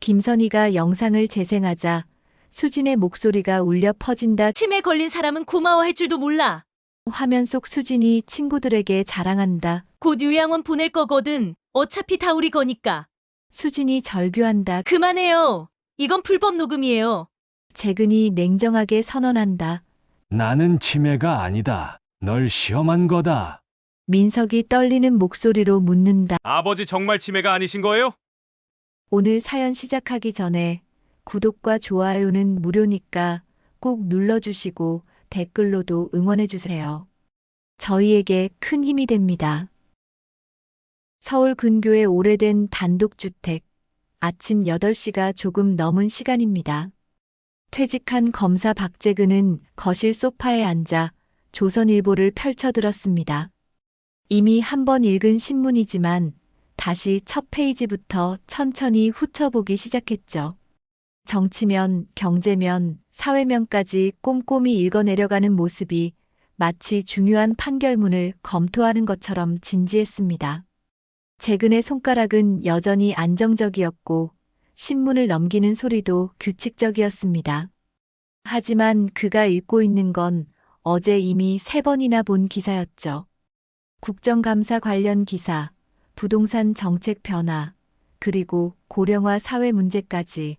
김선희가 영상을 재생하자 수진의 목소리가 울려 퍼진다. 치매 걸린 사람은 고마워할 줄도 몰라. 화면 속 수진이 친구들에게 자랑한다. 곧 요양원 보낼 거거든. 어차피 다 우리 거니까. 수진이 절규한다. 그만해요. 이건 불법 녹음이에요. 재근이 냉정하게 선언한다. 나는 치매가 아니다. 널 시험한 거다. 민석이 떨리는 목소리로 묻는다. 아버지 정말 치매가 아니신 거예요? 오늘 사연 시작하기 전에 구독과 좋아요는 무료니까 꼭 눌러주시고 댓글로도 응원해주세요. 저희에게 큰 힘이 됩니다. 서울 근교의 오래된 단독주택. 아침 8시가 조금 넘은 시간입니다. 퇴직한 검사 박재근은 거실 소파에 앉아 조선일보를 펼쳐들었습니다. 이미 한 번 읽은 신문이지만 다시 첫 페이지부터 천천히 훑어보기 시작했죠. 정치면, 경제면, 사회면까지 꼼꼼히 읽어내려가는 모습이 마치 중요한 판결문을 검토하는 것처럼 진지했습니다. 재근의 손가락은 여전히 안정적이었고 신문을 넘기는 소리도 규칙적이었습니다. 하지만 그가 읽고 있는 건 어제 이미 3번이나 본 기사였죠. 국정감사 관련 기사, 부동산 정책 변화, 그리고 고령화 사회 문제까지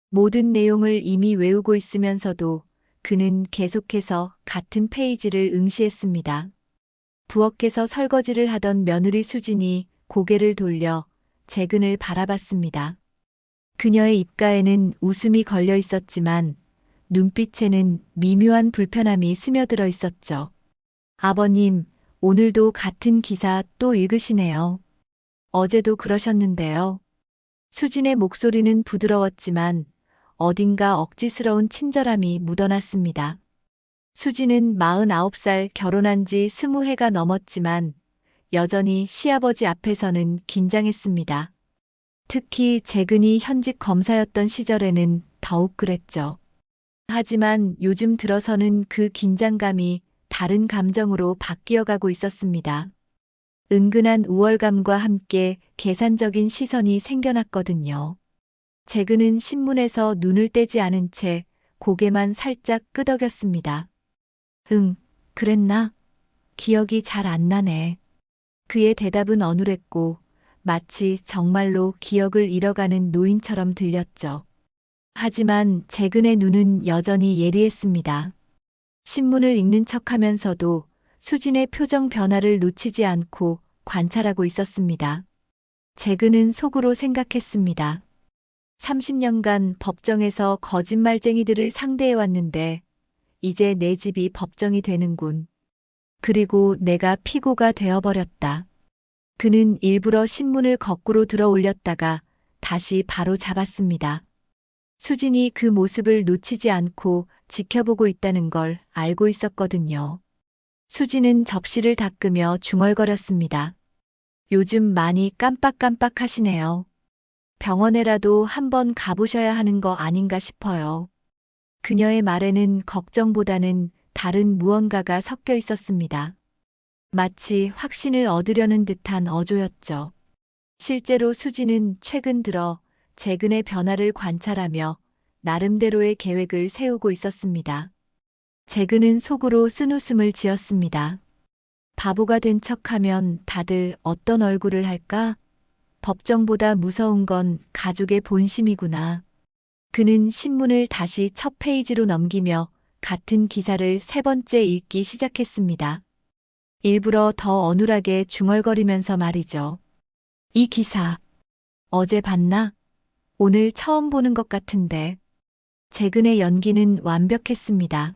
모든 내용을 이미 외우고 있으면서도 그는 계속해서 같은 페이지를 응시했습니다. 부엌에서 설거지를 하던 며느리 수진이 고개를 돌려 재근을 바라봤습니다. 그녀의 입가에는 웃음이 걸려 있었지만 눈빛에는 미묘한 불편함이 스며들어 있었죠. 아버님, 오늘도 같은 기사 또 읽으시네요. 어제도 그러셨는데요. 수진의 목소리는 부드러웠지만 어딘가 억지스러운 친절함이 묻어났습니다. 수진은 49살 결혼한 지 20해가 넘었지만 여전히 시아버지 앞에서는 긴장했습니다. 특히 재근이 현직 검사였던 시절에는 더욱 그랬죠. 하지만 요즘 들어서는 그 긴장감이 다른 감정으로 바뀌어가고 있었습니다. 은근한 우월감과 함께 계산적인 시선이 생겨났거든요. 재근은 신문에서 눈을 떼지 않은 채 고개만 살짝 끄덕였습니다. 응, 그랬나? 기억이 잘 안 나네. 그의 대답은 어눌했고 마치 정말로 기억을 잃어가는 노인처럼 들렸죠. 하지만 재근의 눈은 여전히 예리했습니다. 신문을 읽는 척하면서도 수진의 표정 변화를 놓치지 않고 관찰하고 있었습니다. 재근은 속으로 생각했습니다. 30년간 법정에서 거짓말쟁이들을 상대해왔는데 이제 내 집이 법정이 되는군. 그리고 내가 피고가 되어버렸다. 그는 일부러 신문을 거꾸로 들어 올렸다가 다시 바로 잡았습니다. 수진이 그 모습을 놓치지 않고 지켜보고 있다는 걸 알고 있었거든요. 수진은 접시를 닦으며 중얼거렸습니다. 요즘 많이 깜빡깜빡하시네요. 병원에라도 한번 가보셔야 하는 거 아닌가 싶어요. 그녀의 말에는 걱정보다는 다른 무언가가 섞여 있었습니다. 마치 확신을 얻으려는 듯한 어조였죠. 실제로 수진은 최근 들어 재근의 변화를 관찰하며 나름대로의 계획을 세우고 있었습니다. 재근은 속으로 쓴웃음을 지었습니다. 바보가 된 척하면 다들 어떤 얼굴을 할까? 법정보다 무서운 건 가족의 본심이구나. 그는 신문을 다시 첫 페이지로 넘기며 같은 기사를 3번째 읽기 시작했습니다. 일부러 더 어눌하게 중얼거리면서 말이죠. 이 기사, 어제 봤나? 오늘 처음 보는 것 같은데. 재근의 연기는 완벽했습니다.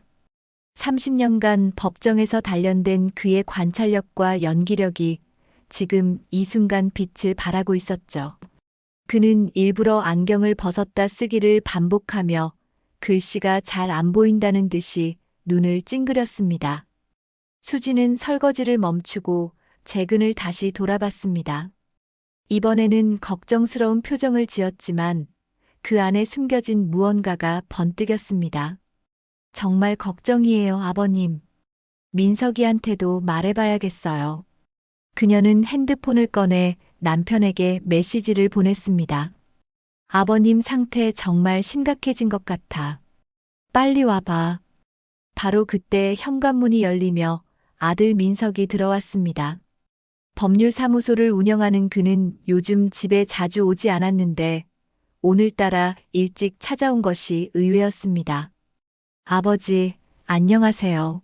30년간 법정에서 단련된 그의 관찰력과 연기력이 지금 이 순간 빛을 발하고 있었죠. 그는 일부러 안경을 벗었다 쓰기를 반복하며 글씨가 잘 안 보인다는 듯이 눈을 찡그렸습니다. 수진은 설거지를 멈추고 재근을 다시 돌아봤습니다. 이번에는 걱정스러운 표정을 지었지만 그 안에 숨겨진 무언가가 번뜩였습니다. 정말 걱정이에요, 아버님. 민석이한테도 말해봐야겠어요. 그녀는 핸드폰을 꺼내 남편에게 메시지를 보냈습니다. 아버님 상태 정말 심각해진 것 같아. 빨리 와봐. 바로 그때 현관문이 열리며 아들 민석이 들어왔습니다. 법률사무소를 운영하는 그는 요즘 집에 자주 오지 않았는데 오늘따라 일찍 찾아온 것이 의외였습니다. 아버지, 안녕하세요.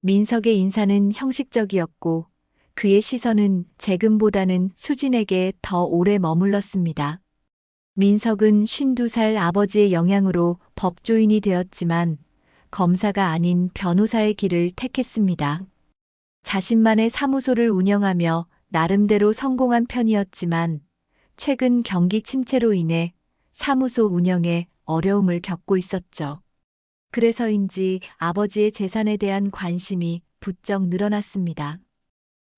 민석의 인사는 형식적이었고 그의 시선은 재금보다는 수진에게 더 오래 머물렀습니다. 민석은 52살 아버지의 영향으로 법조인이 되었지만 검사가 아닌 변호사의 길을 택했습니다. 자신만의 사무소를 운영하며 나름대로 성공한 편이었지만 최근 경기 침체로 인해 사무소 운영에 어려움을 겪고 있었죠. 그래서인지 아버지의 재산에 대한 관심이 부쩍 늘어났습니다.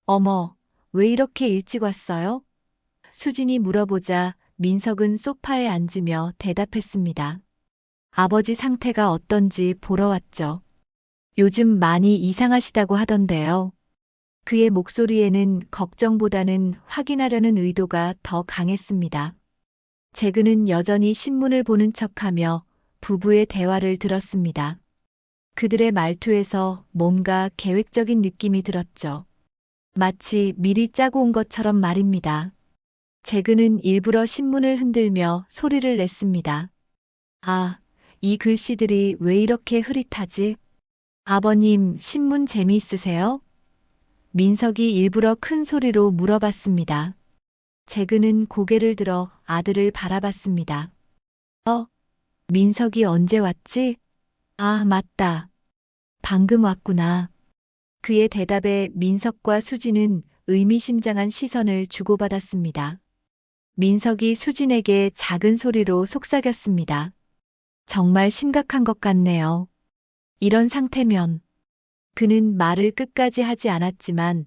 어머, 왜 이렇게 일찍 왔어요? 수진이 물어보자 민석은 소파에 앉으며 대답했습니다. 아버지 상태가 어떤지 보러 왔죠. 요즘 많이 이상하시다고 하던데요. 그의 목소리에는 걱정보다는 확인하려는 의도가 더 강했습니다. 재근은 여전히 신문을 보는 척하며 부부의 대화를 들었습니다. 그들의 말투에서 뭔가 계획적인 느낌이 들었죠. 마치 미리 짜고 온 것처럼 말입니다. 재근은 일부러 신문을 흔들며 소리를 냈습니다. 아, 이 글씨들이 왜 이렇게 흐릿하지? 아버님, 신문 재미있으세요? 민석이 일부러 큰 소리로 물어봤습니다. 재근은 고개를 들어 아들을 바라봤습니다. 민석이 언제 왔지? 아, 맞다. 방금 왔구나. 그의 대답에 민석과 수진은 의미심장한 시선을 주고받았습니다. 민석이 수진에게 작은 소리로 속삭였습니다. 정말 심각한 것 같네요. 이런 상태면. 그는 말을 끝까지 하지 않았지만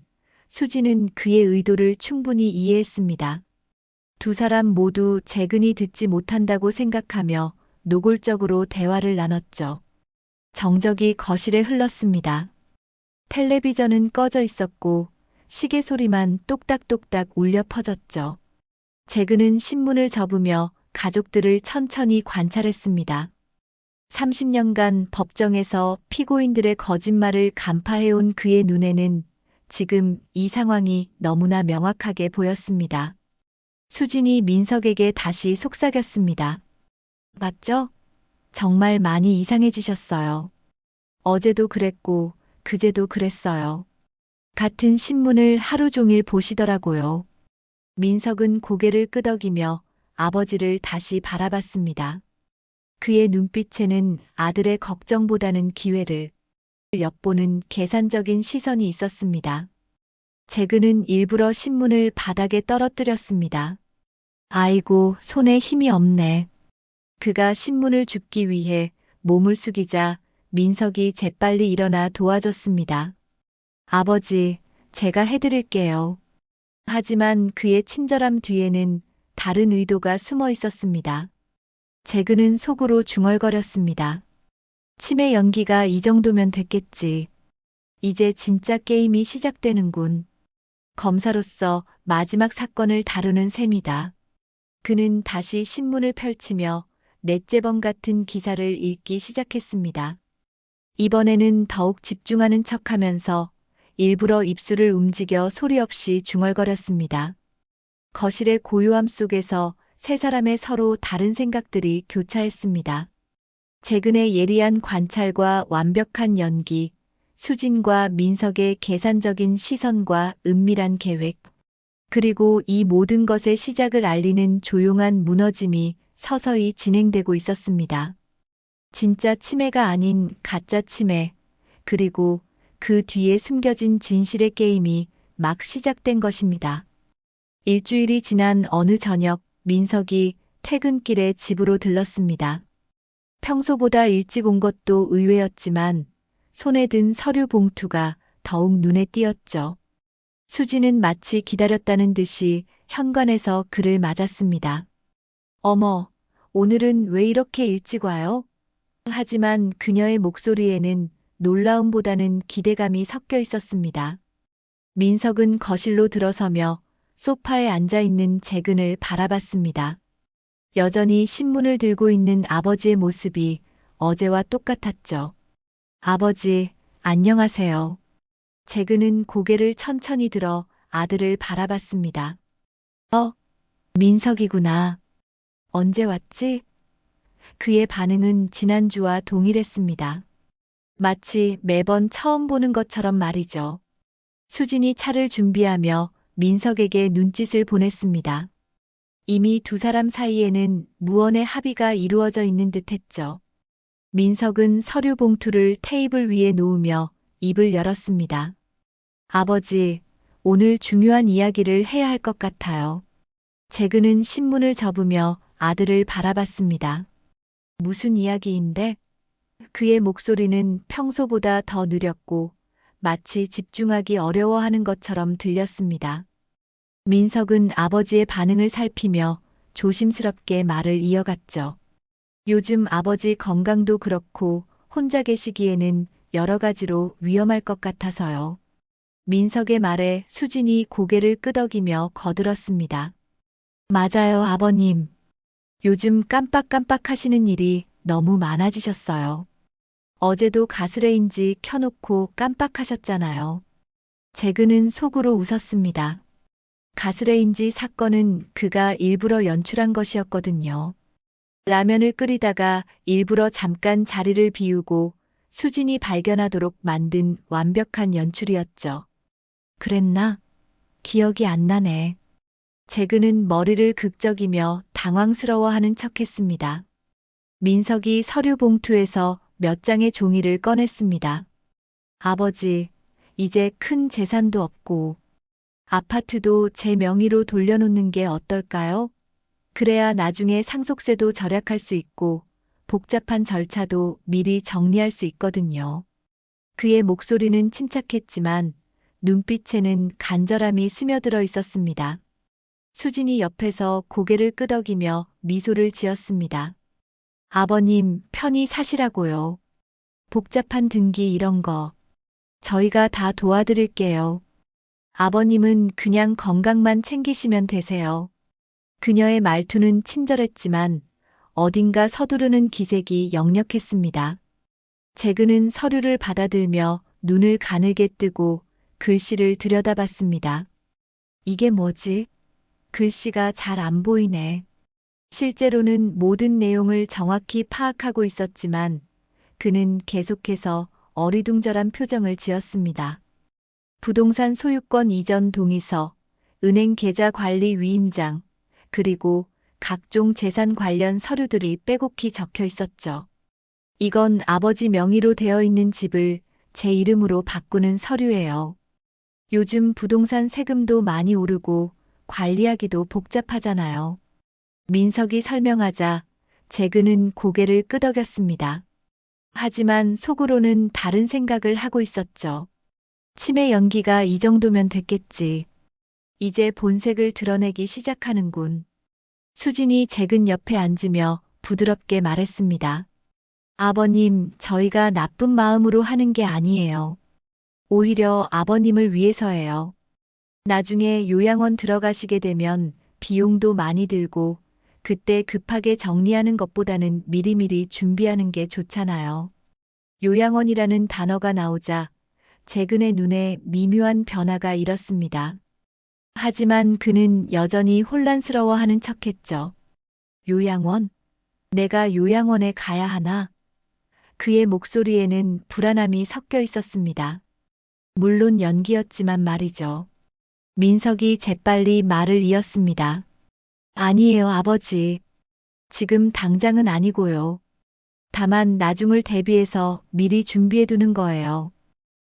수진은 그의 의도를 충분히 이해했습니다. 두 사람 모두 재근이 듣지 못한다고 생각하며 노골적으로 대화를 나눴죠. 정적이 거실에 흘렀습니다. 텔레비전은 꺼져 있었고 시계 소리만 똑딱똑딱 울려 퍼졌죠. 재근은 신문을 접으며 가족들을 천천히 관찰했습니다. 30년간 법정에서 피고인들의 거짓말을 간파해온 그의 눈에는 지금 이 상황이 너무나 명확하게 보였습니다. 수진이 민석에게 다시 속삭였습니다. 맞죠? 정말 많이 이상해지셨어요. 어제도 그랬고 그제도 그랬어요. 같은 신문을 하루 종일 보시더라고요. 민석은 고개를 끄덕이며 아버지를 다시 바라봤습니다. 그의 눈빛에는 아들의 걱정보다는 기회를 엿보는 계산적인 시선이 있었습니다. 재근은 일부러 신문을 바닥에 떨어뜨렸습니다. 아이고, 손에 힘이 없네. 그가 신문을 줍기 위해 몸을 숙이자 민석이 재빨리 일어나 도와줬습니다. 아버지, 제가 해드릴게요. 하지만 그의 친절함 뒤에는 다른 의도가 숨어 있었습니다. 재근은 속으로 중얼거렸습니다. 치매 연기가 이 정도면 됐겠지. 이제 진짜 게임이 시작되는군. 검사로서 마지막 사건을 다루는 셈이다. 그는 다시 신문을 펼치며 넷째 번 같은 기사를 읽기 시작했습니다. 이번에는 더욱 집중하는 척하면서 일부러 입술을 움직여 소리 없이 중얼거렸습니다. 거실의 고요함 속에서 세 사람의 서로 다른 생각들이 교차했습니다. 재근의 예리한 관찰과 완벽한 연기, 수진과 민석의 계산적인 시선과 은밀한 계획, 그리고 이 모든 것의 시작을 알리는 조용한 무너짐이 서서히 진행되고 있었습니다. 진짜 치매가 아닌 가짜 치매, 그리고 그 뒤에 숨겨진 진실의 게임이 막 시작된 것입니다. 일주일이 지난 어느 저녁, 민석이 퇴근길에 집으로 들렀습니다. 평소보다 일찍 온 것도 의외였지만 손에 든 서류 봉투가 더욱 눈에 띄었죠. 수지는 마치 기다렸다는 듯이 현관에서 그를 맞았습니다. 어머, 오늘은 왜 이렇게 일찍 와요? 하지만 그녀의 목소리에는 놀라움보다는 기대감이 섞여 있었습니다. 민석은 거실로 들어서며 소파에 앉아 있는 재근을 바라봤습니다. 여전히 신문을 들고 있는 아버지의 모습이 어제와 똑같았죠. 아버지, 안녕하세요. 재근은 고개를 천천히 들어 아들을 바라봤습니다. 민석이구나. 언제 왔지? 그의 반응은 지난주와 동일했습니다. 마치 매번 처음 보는 것처럼 말이죠. 수진이 차를 준비하며 민석에게 눈짓을 보냈습니다. 이미 두 사람 사이에는 무언의 합의가 이루어져 있는 듯 했죠. 민석은 서류 봉투를 테이블 위에 놓으며 입을 열었습니다. 아버지, 오늘 중요한 이야기를 해야 할 것 같아요. 재근은 신문을 접으며 아들을 바라봤습니다. 무슨 이야기인데? 그의 목소리는 평소보다 더 느렸고 마치 집중하기 어려워하는 것처럼 들렸습니다. 민석은 아버지의 반응을 살피며 조심스럽게 말을 이어갔죠. 요즘 아버지 건강도 그렇고 혼자 계시기에는 여러 가지로 위험할 것 같아서요. 민석의 말에 수진이 고개를 끄덕이며 거들었습니다. 맞아요, 아버님. 요즘 깜빡깜빡 하시는 일이 너무 많아지셨어요. 어제도 가스레인지 켜놓고 깜빡하셨잖아요. 재근은 속으로 웃었습니다. 가스레인지 사건은 그가 일부러 연출한 것이었거든요. 라면을 끓이다가 일부러 잠깐 자리를 비우고 수진이 발견하도록 만든 완벽한 연출이었죠. 그랬나? 기억이 안 나네. 재근은 머리를 극적이며 당황스러워하는 척했습니다. 민석이 서류 봉투에서 몇 장의 종이를 꺼냈습니다. 아버지, 이제 큰 재산도 없고 아파트도 제 명의로 돌려놓는 게 어떨까요? 그래야 나중에 상속세도 절약할 수 있고 복잡한 절차도 미리 정리할 수 있거든요. 그의 목소리는 침착했지만 눈빛에는 간절함이 스며들어 있었습니다. 수진이 옆에서 고개를 끄덕이며 미소를 지었습니다. 아버님, 편히 사시라고요. 복잡한 등기 이런 거 저희가 다 도와드릴게요. 아버님은 그냥 건강만 챙기시면 되세요. 그녀의 말투는 친절했지만 어딘가 서두르는 기색이 역력했습니다. 재근은 서류를 받아들며 눈을 가늘게 뜨고 글씨를 들여다봤습니다. 이게 뭐지? 글씨가 잘 안 보이네. 실제로는 모든 내용을 정확히 파악하고 있었지만 그는 계속해서 어리둥절한 표정을 지었습니다. 부동산 소유권 이전 동의서, 은행 계좌 관리 위임장, 그리고 각종 재산 관련 서류들이 빼곡히 적혀 있었죠. 이건 아버지 명의로 되어 있는 집을 제 이름으로 바꾸는 서류예요. 요즘 부동산 세금도 많이 오르고 관리하기도 복잡하잖아요. 민석이 설명하자 재근은 고개를 끄덕였습니다. 하지만 속으로는 다른 생각을 하고 있었죠. 치매 연기가 이 정도면 됐겠지. 이제 본색을 드러내기 시작하는군. 수진이 재근 옆에 앉으며 부드럽게 말했습니다. 아버님, 저희가 나쁜 마음으로 하는 게 아니에요. 오히려 아버님을 위해서예요. 나중에 요양원 들어가시게 되면 비용도 많이 들고 그때 급하게 정리하는 것보다는 미리미리 준비하는 게 좋잖아요. 요양원이라는 단어가 나오자 재근의 눈에 미묘한 변화가 일었습니다. 하지만 그는 여전히 혼란스러워하는 척했죠. 요양원? 내가 요양원에 가야 하나? 그의 목소리에는 불안함이 섞여 있었습니다. 물론 연기였지만 말이죠. 민석이 재빨리 말을 이었습니다. 아니에요, 아버지. 지금 당장은 아니고요. 다만 나중을 대비해서 미리 준비해두는 거예요.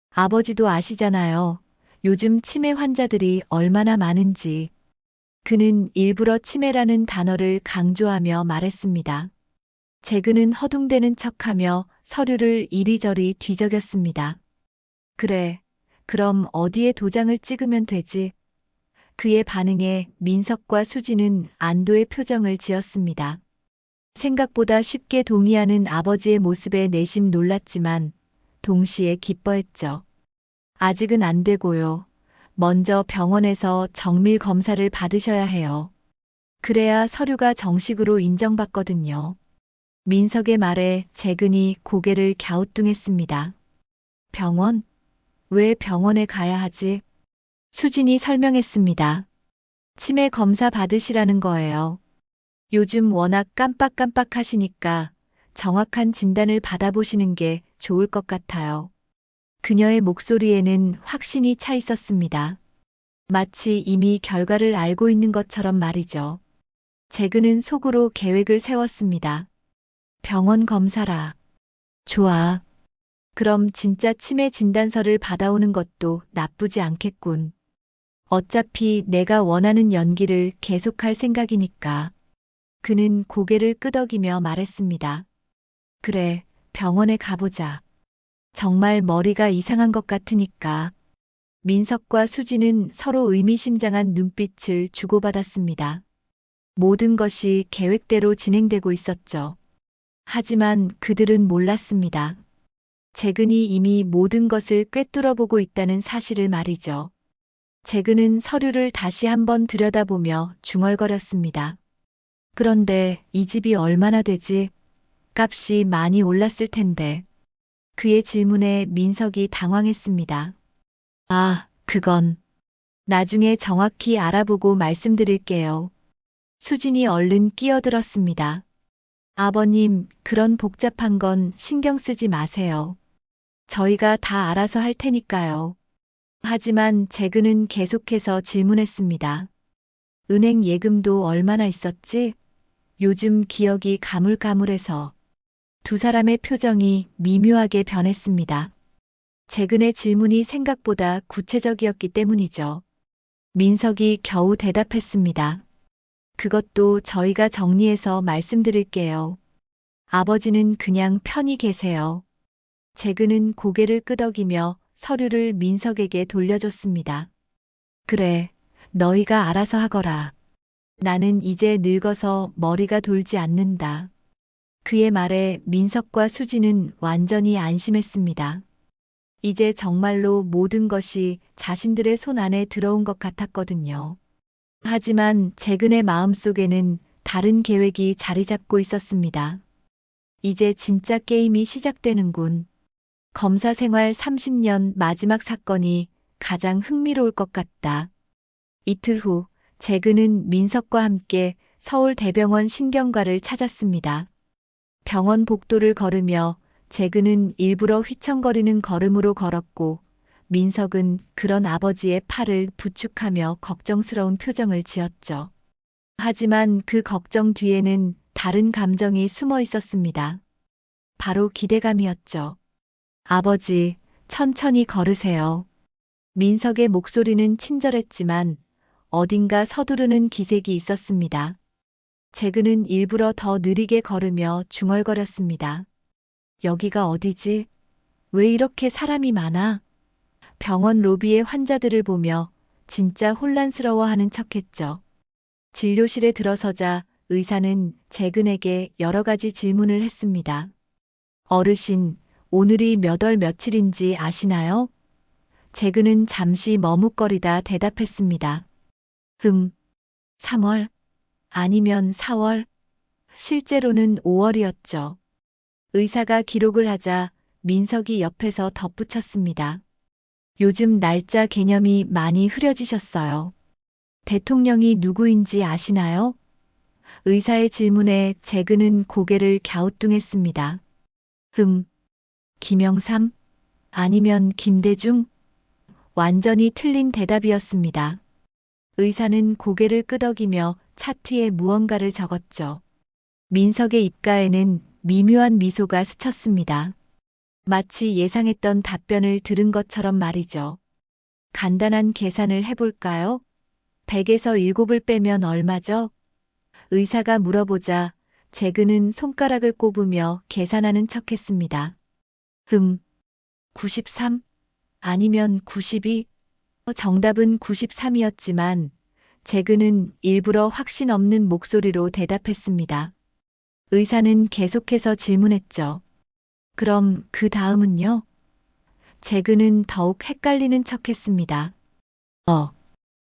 아버지도 아시잖아요. 요즘 치매 환자들이 얼마나 많은지. 그는 일부러 치매라는 단어를 강조하며 말했습니다. 재근은 허둥대는 척하며 서류를 이리저리 뒤적였습니다. 그래, 그럼 어디에 도장을 찍으면 되지? 그의 반응에 민석과 수진은 안도의 표정을 지었습니다. 생각보다 쉽게 동의하는 아버지의 모습에 내심 놀랐지만 동시에 기뻐했죠. 아직은 안 되고요. 먼저 병원에서 정밀 검사를 받으셔야 해요. 그래야 서류가 정식으로 인정받거든요. 민석의 말에 재근이 고개를 갸우뚱했습니다. 병원? 왜 병원에 가야 하지? 수진이 설명했습니다. 치매 검사 받으시라는 거예요. 요즘 워낙 깜빡깜빡 하시니까 정확한 진단을 받아보시는 게 좋을 것 같아요. 그녀의 목소리에는 확신이 차 있었습니다. 마치 이미 결과를 알고 있는 것처럼 말이죠. 재근은 속으로 계획을 세웠습니다. 병원 검사라. 좋아. 그럼 진짜 치매 진단서를 받아오는 것도 나쁘지 않겠군. 어차피 내가 원하는 연기를 계속할 생각이니까. 그는 고개를 끄덕이며 말했습니다. 그래, 병원에 가보자. 정말 머리가 이상한 것 같으니까. 민석과 수지는 서로 의미심장한 눈빛을 주고받았습니다. 모든 것이 계획대로 진행되고 있었죠. 하지만 그들은 몰랐습니다. 재근이 이미 모든 것을 꿰뚫어보고 있다는 사실을 말이죠. 재근은 서류를 다시 한번 들여다보며 중얼거렸습니다. 그런데 이 집이 얼마나 되지? 값이 많이 올랐을 텐데. 그의 질문에 민석이 당황했습니다. 아, 그건. 나중에 정확히 알아보고 말씀드릴게요. 수진이 얼른 끼어들었습니다. 아버님, 그런 복잡한 건 신경 쓰지 마세요. 저희가 다 알아서 할 테니까요. 하지만 재근은 계속해서 질문했습니다. 은행 예금도 얼마나 있었지? 요즘 기억이 가물가물해서. 두 사람의 표정이 미묘하게 변했습니다. 재근의 질문이 생각보다 구체적이었기 때문이죠. 민석이 겨우 대답했습니다. 그것도 저희가 정리해서 말씀드릴게요. 아버지는 그냥 편히 계세요. 재근은 고개를 끄덕이며 서류를 민석에게 돌려줬습니다. 그래, 너희가 알아서 하거라. 나는 이제 늙어서 머리가 돌지 않는다. 그의 말에 민석과 수지는 완전히 안심했습니다. 이제 정말로 모든 것이 자신들의 손 안에 들어온 것 같았거든요. 하지만 재근의 마음속에는 다른 계획이 자리 잡고 있었습니다. 이제 진짜 게임이 시작되는군. 검사 생활 30년 마지막 사건이 가장 흥미로울 것 같다. 이틀 후, 재근은 민석과 함께 서울대병원 신경과를 찾았습니다. 병원 복도를 걸으며 재근은 일부러 휘청거리는 걸음으로 걸었고, 민석은 그런 아버지의 팔을 부축하며 걱정스러운 표정을 지었죠. 하지만 그 걱정 뒤에는 다른 감정이 숨어 있었습니다. 바로 기대감이었죠. 아버지, 천천히 걸으세요. 민석의 목소리는 친절했지만 어딘가 서두르는 기색이 있었습니다. 재근은 일부러 더 느리게 걸으며 중얼거렸습니다. 여기가 어디지? 왜 이렇게 사람이 많아? 병원 로비의 환자들을 보며 진짜 혼란스러워하는 척했죠. 진료실에 들어서자 의사는 재근에게 여러 가지 질문을 했습니다. 어르신, 오늘이 몇 월 며칠인지 아시나요? 재근은 잠시 머뭇거리다 대답했습니다. 3월? 아니면 4월? 실제로는 5월이었죠. 의사가 기록을 하자 민석이 옆에서 덧붙였습니다. 요즘 날짜 개념이 많이 흐려지셨어요. 대통령이 누구인지 아시나요? 의사의 질문에 재근은 고개를 갸우뚱했습니다. 김영삼? 아니면 김대중? 완전히 틀린 대답이었습니다. 의사는 고개를 끄덕이며 차트에 무언가를 적었죠. 민석의 입가에는 미묘한 미소가 스쳤습니다. 마치 예상했던 답변을 들은 것처럼 말이죠. 간단한 계산을 해볼까요? 100에서 7을 빼면 얼마죠? 의사가 물어보자 재근은 손가락을 꼽으며 계산하는 척했습니다. 93? 아니면 92? 정답은 93이었지만 재근은 일부러 확신 없는 목소리로 대답했습니다. 의사는 계속해서 질문했죠. 그럼 그 다음은요? 재근은 더욱 헷갈리는 척했습니다.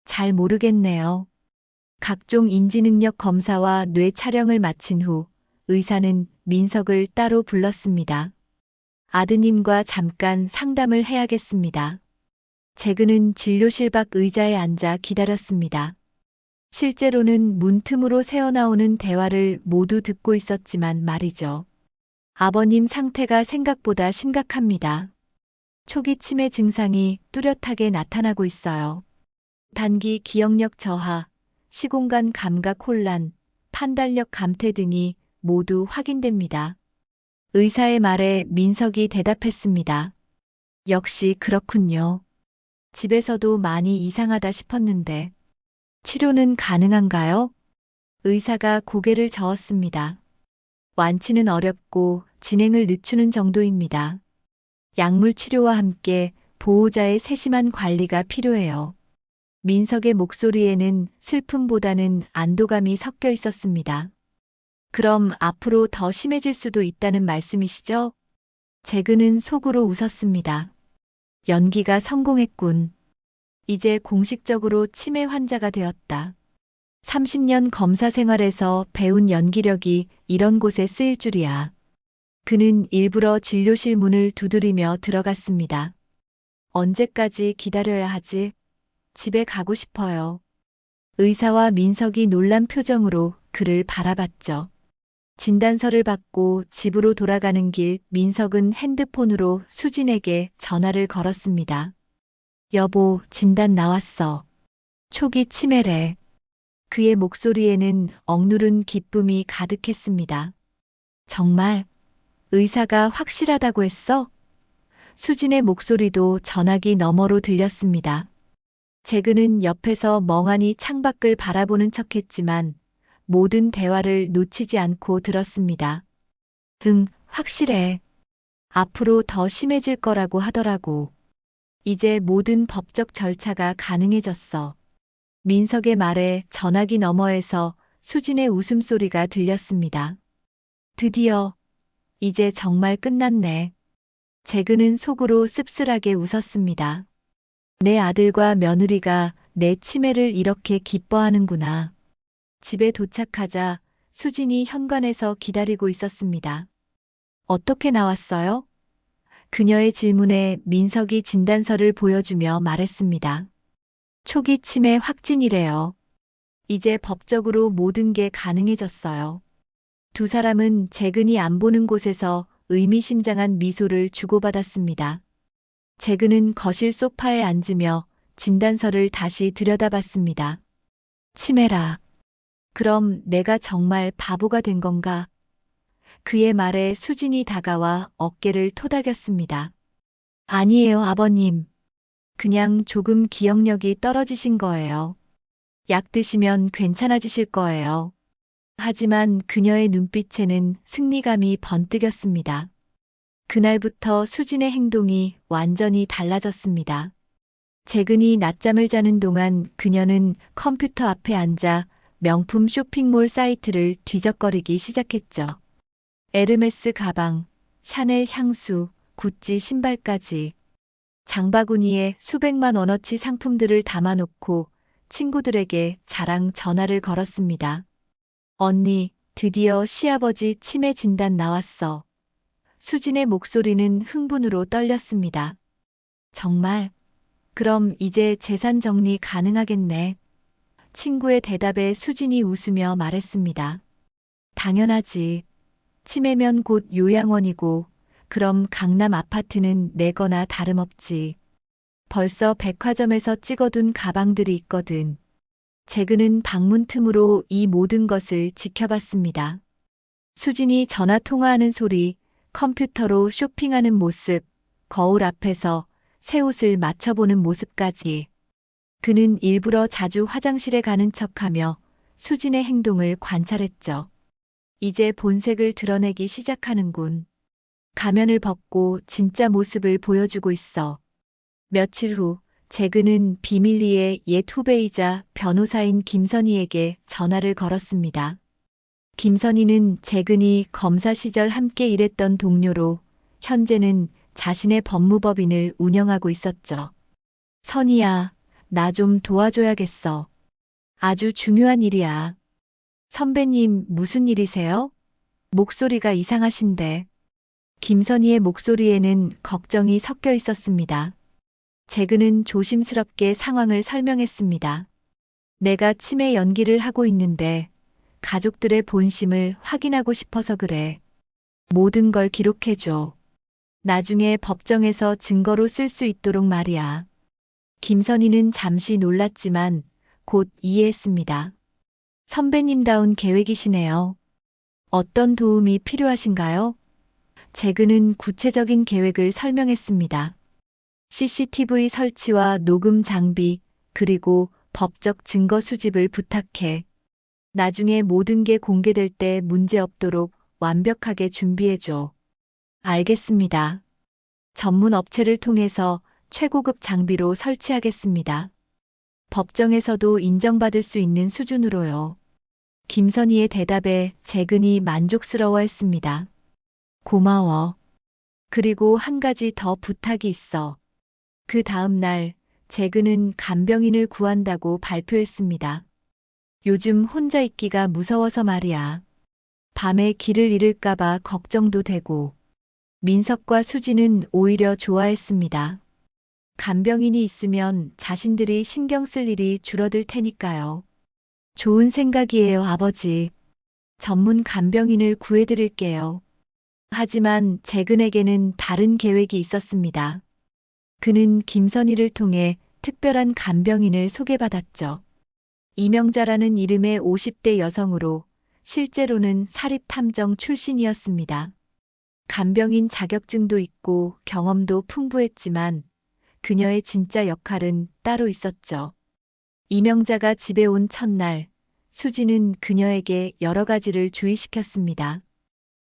잘 모르겠네요. 각종 인지능력 검사와 뇌 촬영을 마친 후 의사는 민석을 따로 불렀습니다. 아드님과 잠깐 상담을 해야겠습니다. 재근은 진료실 밖 의자에 앉아 기다렸습니다. 실제로는 문틈으로 새어나오는 대화를 모두 듣고 있었지만 말이죠. 아버님 상태가 생각보다 심각합니다. 초기 치매 증상이 뚜렷하게 나타나고 있어요. 단기 기억력 저하, 시공간 감각 혼란, 판단력 감퇴 등이 모두 확인됩니다. 의사의 말에 민석이 대답했습니다. 역시 그렇군요. 집에서도 많이 이상하다 싶었는데 치료는 가능한가요? 의사가 고개를 저었습니다. 완치는 어렵고 진행을 늦추는 정도입니다. 약물 치료와 함께 보호자의 세심한 관리가 필요해요. 민석의 목소리에는 슬픔보다는 안도감이 섞여 있었습니다. 그럼 앞으로 더 심해질 수도 있다는 말씀이시죠? 재근은 속으로 웃었습니다. 연기가 성공했군. 이제 공식적으로 치매 환자가 되었다. 30년 검사 생활에서 배운 연기력이 이런 곳에 쓰일 줄이야. 그는 일부러 진료실 문을 두드리며 들어갔습니다. 언제까지 기다려야 하지? 집에 가고 싶어요. 의사와 민석이 놀란 표정으로 그를 바라봤죠. 진단서를 받고 집으로 돌아가는 길 민석은 핸드폰으로 수진에게 전화를 걸었습니다. 여보, 진단 나왔어. 초기 치매래. 그의 목소리에는 억누른 기쁨이 가득했습니다. 정말? 의사가 확실하다고 했어? 수진의 목소리도 전화기 너머로 들렸습니다. 재근은 옆에서 멍하니 창밖을 바라보는 척했지만 모든 대화를 놓치지 않고 들었습니다. 응, 확실해. 앞으로 더 심해질 거라고 하더라고. 이제 모든 법적 절차가 가능해졌어. 민석의 말에 전화기 너머에서 수진의 웃음소리가 들렸습니다. 드디어, 이제 정말 끝났네. 재근은 속으로 씁쓸하게 웃었습니다. 내 아들과 며느리가 내 치매를 이렇게 기뻐하는구나. 집에 도착하자 수진이 현관에서 기다리고 있었습니다. 어떻게 나왔어요? 그녀의 질문에 민석이 진단서를 보여주며 말했습니다. 초기 치매 확진이래요. 이제 법적으로 모든 게 가능해졌어요. 두 사람은 재근이 안 보는 곳에서 의미심장한 미소를 주고받았습니다. 재근은 거실 소파에 앉으며 진단서를 다시 들여다봤습니다. 치매라. 그럼 내가 정말 바보가 된 건가? 그의 말에 수진이 다가와 어깨를 토닥였습니다. 아니에요, 아버님. 그냥 조금 기억력이 떨어지신 거예요. 약 드시면 괜찮아지실 거예요. 하지만 그녀의 눈빛에는 승리감이 번뜩였습니다. 그날부터 수진의 행동이 완전히 달라졌습니다. 재근이 낮잠을 자는 동안 그녀는 컴퓨터 앞에 앉아 명품 쇼핑몰 사이트를 뒤적거리기 시작했죠. 에르메스 가방, 샤넬 향수, 구찌 신발까지 장바구니에 수백만 원어치 상품들을 담아놓고 친구들에게 자랑 전화를 걸었습니다. 언니, 드디어 시아버지 치매 진단 나왔어. 수진의 목소리는 흥분으로 떨렸습니다. 정말? 그럼 이제 재산 정리 가능하겠네. 친구의 대답에 수진이 웃으며 말했습니다. 당연하지. 치매면 곧 요양원이고 그럼 강남 아파트는 내 거나 다름없지. 벌써 백화점에서 찍어둔 가방들이 있거든. 재근은 방문 틈으로 이 모든 것을 지켜봤습니다. 수진이 전화 통화하는 소리, 컴퓨터로 쇼핑하는 모습, 거울 앞에서 새 옷을 맞춰보는 모습까지. 그는 일부러 자주 화장실에 가는 척하며 수진의 행동을 관찰했죠. 이제 본색을 드러내기 시작하는군. 가면을 벗고 진짜 모습을 보여주고 있어. 며칠 후 재근은 비밀리에 옛 후배이자 변호사인 김선희에게 전화를 걸었습니다. 김선희는 재근이 검사 시절 함께 일했던 동료로 현재는 자신의 법무법인을 운영하고 있었죠. 선희야, 나 좀 도와줘야겠어. 아주 중요한 일이야. 선배님, 무슨 일이세요? 목소리가 이상하신데. 김선희의 목소리에는 걱정이 섞여 있었습니다. 재근은 조심스럽게 상황을 설명했습니다. 내가 치매 연기를 하고 있는데 가족들의 본심을 확인하고 싶어서 그래. 모든 걸 기록해줘. 나중에 법정에서 증거로 쓸 수 있도록 말이야. 김선희는 잠시 놀랐지만 곧 이해했습니다. 선배님다운 계획이시네요. 어떤 도움이 필요하신가요? 재근은 구체적인 계획을 설명했습니다. CCTV 설치와 녹음 장비, 그리고 법적 증거 수집을 부탁해. 나중에 모든 게 공개될 때 문제 없도록 완벽하게 준비해줘. 알겠습니다. 전문 업체를 통해서 최고급 장비로 설치하겠습니다. 법정에서도 인정받을 수 있는 수준으로요. 김선희의 대답에 재근이 만족스러워했습니다. 고마워. 그리고 한 가지 더 부탁이 있어. 그 다음 날 재근은 간병인을 구한다고 발표했습니다. 요즘 혼자 있기가 무서워서 말이야. 밤에 길을 잃을까봐 걱정도 되고. 민석과 수지는 오히려 좋아했습니다. 간병인이 있으면 자신들이 신경 쓸 일이 줄어들 테니까요. 좋은 생각이에요, 아버지. 전문 간병인을 구해드릴게요. 하지만 재근에게는 다른 계획이 있었습니다. 그는 김선희를 통해 특별한 간병인을 소개받았죠. 이명자라는 이름의 50대 여성으로 실제로는 사립탐정 출신이었습니다. 간병인 자격증도 있고 경험도 풍부했지만 그녀의 진짜 역할은 따로 있었죠. 이명자가 집에 온 첫날, 수지는 그녀에게 여러 가지를 주의시켰습니다.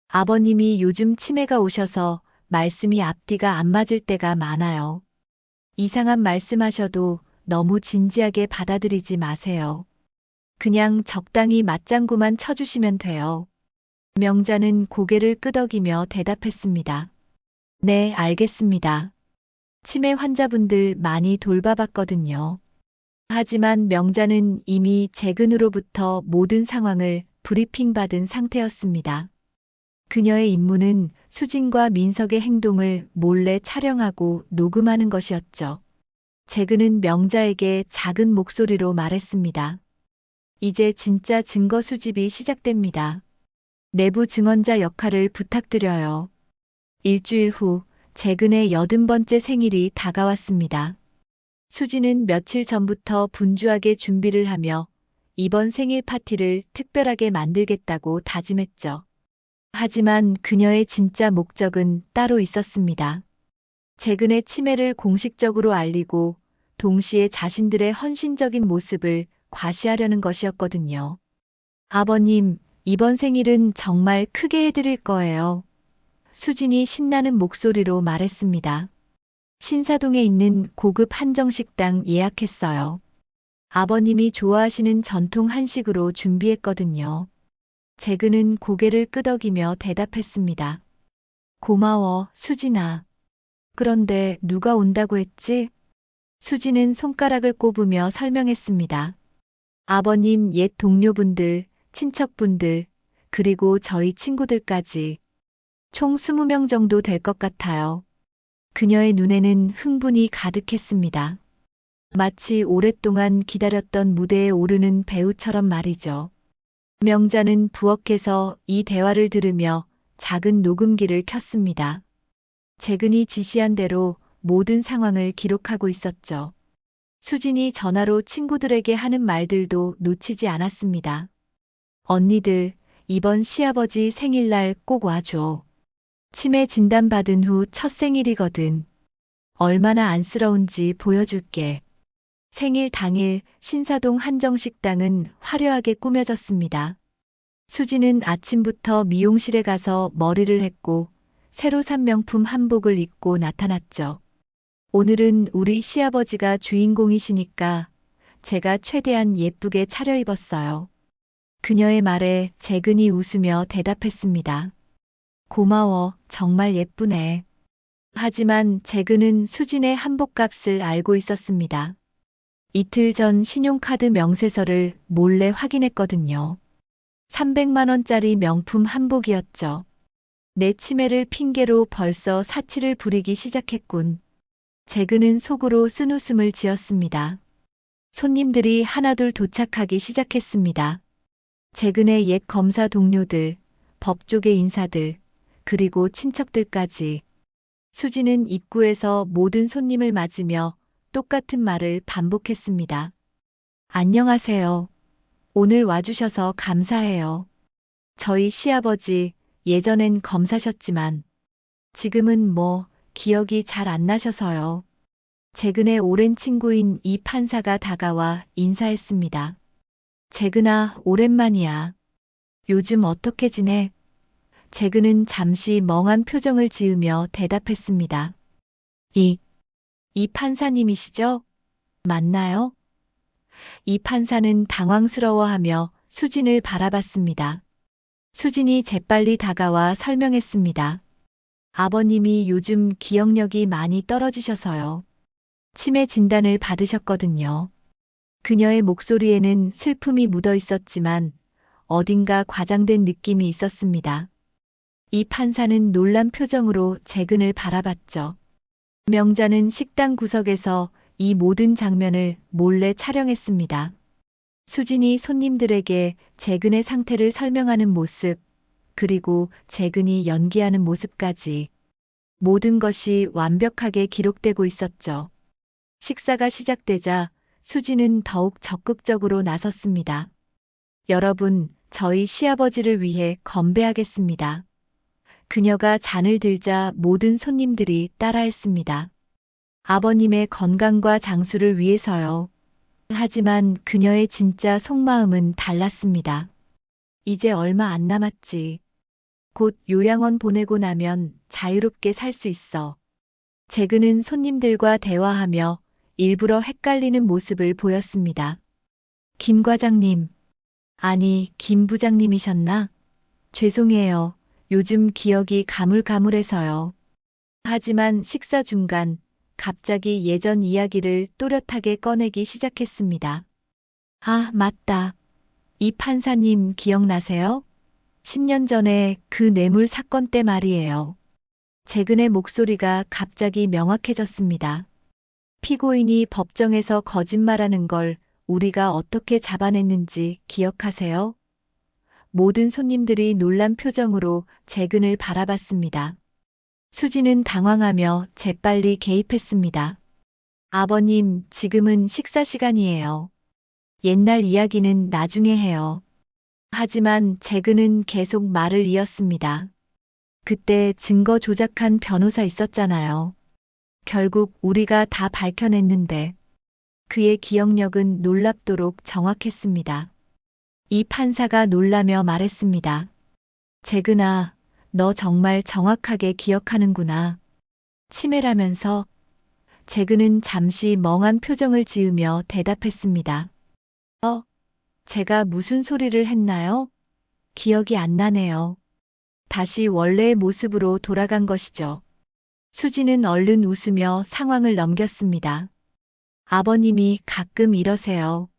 아버님이 요즘 치매가 오셔서 말씀이 앞뒤가 안 맞을 때가 많아요. 이상한 말씀하셔도 너무 진지하게 받아들이지 마세요. 그냥 적당히 맞장구만 쳐주시면 돼요. 명자는 고개를 끄덕이며 대답했습니다. 네, 알겠습니다. 치매 환자분들 많이 돌봐봤거든요. 하지만 명자는 이미 재근으로부터 모든 상황을 브리핑받은 상태였습니다. 그녀의 임무는 수진과 민석의 행동을 몰래 촬영하고 녹음하는 것이었죠. 재근은 명자에게 작은 목소리로 말했습니다. 이제 진짜 증거 수집이 시작됩니다. 내부 증언자 역할을 부탁드려요. 일주일 후 재근의 80번째 생일이 다가왔습니다. 수지는 며칠 전부터 분주하게 준비를 하며 이번 생일 파티를 특별하게 만들겠다고 다짐했죠. 하지만 그녀의 진짜 목적은 따로 있었습니다. 재근의 치매를 공식적으로 알리고 동시에 자신들의 헌신적인 모습을 과시하려는 것이었거든요. 아버님, 이번 생일은 정말 크게 해드릴 거예요. 수진이 신나는 목소리로 말했습니다. 신사동에 있는 고급 한정식당 예약했어요. 아버님이 좋아하시는 전통 한식으로 준비했거든요. 재근은 고개를 끄덕이며 대답했습니다. 고마워, 수진아. 그런데 누가 온다고 했지? 수진은 손가락을 꼽으며 설명했습니다. 아버님 옛 동료분들, 친척분들, 그리고 저희 친구들까지. 총 20명 정도 될 것 같아요. 그녀의 눈에는 흥분이 가득했습니다. 마치 오랫동안 기다렸던 무대에 오르는 배우처럼 말이죠. 명자는 부엌에서 이 대화를 들으며 작은 녹음기를 켰습니다. 재근이 지시한 대로 모든 상황을 기록하고 있었죠. 수진이 전화로 친구들에게 하는 말들도 놓치지 않았습니다. 언니들, 이번 시아버지 생일날 꼭 와줘. 치매 진단받은 후 첫 생일이거든. 얼마나 안쓰러운지 보여줄게. 생일 당일 신사동 한정식당은 화려하게 꾸며졌습니다. 수지는 아침부터 미용실에 가서 머리를 했고 새로 산 명품 한복을 입고 나타났죠. 오늘은 우리 시아버지가 주인공이시니까 제가 최대한 예쁘게 차려입었어요. 그녀의 말에 재근이 웃으며 대답했습니다. 고마워, 정말 예쁘네. 하지만 재근은 수진의 한복값을 알고 있었습니다. 이틀 전 신용카드 명세서를 몰래 확인했거든요. 300만 원짜리 명품 한복이었죠. 내 치매를 핑계로 벌써 사치를 부리기 시작했군. 재근은 속으로 쓴웃음을 지었습니다. 손님들이 하나둘 도착하기 시작했습니다. 재근의 옛 검사 동료들, 법조계 인사들, 그리고 친척들까지. 수지는 입구에서 모든 손님을 맞으며 똑같은 말을 반복했습니다. 안녕하세요. 오늘 와주셔서 감사해요. 저희 시아버지 예전엔 검사셨지만 지금은 기억이 잘 안 나셔서요. 재근의 오랜 친구인 이 판사가 다가와 인사했습니다. 재근아, 오랜만이야. 요즘 어떻게 지내? 재근은 잠시 멍한 표정을 지으며 대답했습니다. 이 판사님이시죠? 맞나요? 이 판사는 당황스러워하며 수진을 바라봤습니다. 수진이 재빨리 다가와 설명했습니다. 아버님이 요즘 기억력이 많이 떨어지셔서요. 치매 진단을 받으셨거든요. 그녀의 목소리에는 슬픔이 묻어 있었지만 어딘가 과장된 느낌이 있었습니다. 이 판사는 놀란 표정으로 재근을 바라봤죠. 명자는 식당 구석에서 이 모든 장면을 몰래 촬영했습니다. 수진이 손님들에게 재근의 상태를 설명하는 모습, 그리고 재근이 연기하는 모습까지 모든 것이 완벽하게 기록되고 있었죠. 식사가 시작되자 수진은 더욱 적극적으로 나섰습니다. 여러분, 저희 시아버지를 위해 건배하겠습니다. 그녀가 잔을 들자 모든 손님들이 따라했습니다. 아버님의 건강과 장수를 위해서요. 하지만 그녀의 진짜 속마음은 달랐습니다. 이제 얼마 안 남았지. 곧 요양원 보내고 나면 자유롭게 살 수 있어. 재근은 손님들과 대화하며 일부러 헷갈리는 모습을 보였습니다. 김 과장님. 아니, 김 부장님이셨나? 죄송해요. 요즘 기억이 가물가물해서요. 하지만 식사 중간 갑자기 예전 이야기를 또렷하게 꺼내기 시작했습니다. 아, 맞다. 이 판사님 기억나세요? 10년 전에 그 뇌물 사건 때 말이에요. 재근의 목소리가 갑자기 명확해졌습니다. 피고인이 법정에서 거짓말하는 걸 우리가 어떻게 잡아냈는지 기억하세요? 모든 손님들이 놀란 표정으로 재근을 바라봤습니다. 수지는 당황하며 재빨리 개입했습니다. 아버님, 지금은 식사 시간이에요. 옛날 이야기는 나중에 해요. 하지만 재근은 계속 말을 이었습니다. 그때 증거 조작한 변호사 있었잖아요. 결국 우리가 다 밝혀냈는데 그의 기억력은 놀랍도록 정확했습니다. 이 판사가 놀라며 말했습니다. 재근아, 너 정말 정확하게 기억하는구나. 치매라면서? 재근은 잠시 멍한 표정을 지으며 대답했습니다. 제가 무슨 소리를 했나요? 기억이 안 나네요. 다시 원래의 모습으로 돌아간 것이죠. 수지는 얼른 웃으며 상황을 넘겼습니다. 아버님이 가끔 이러세요.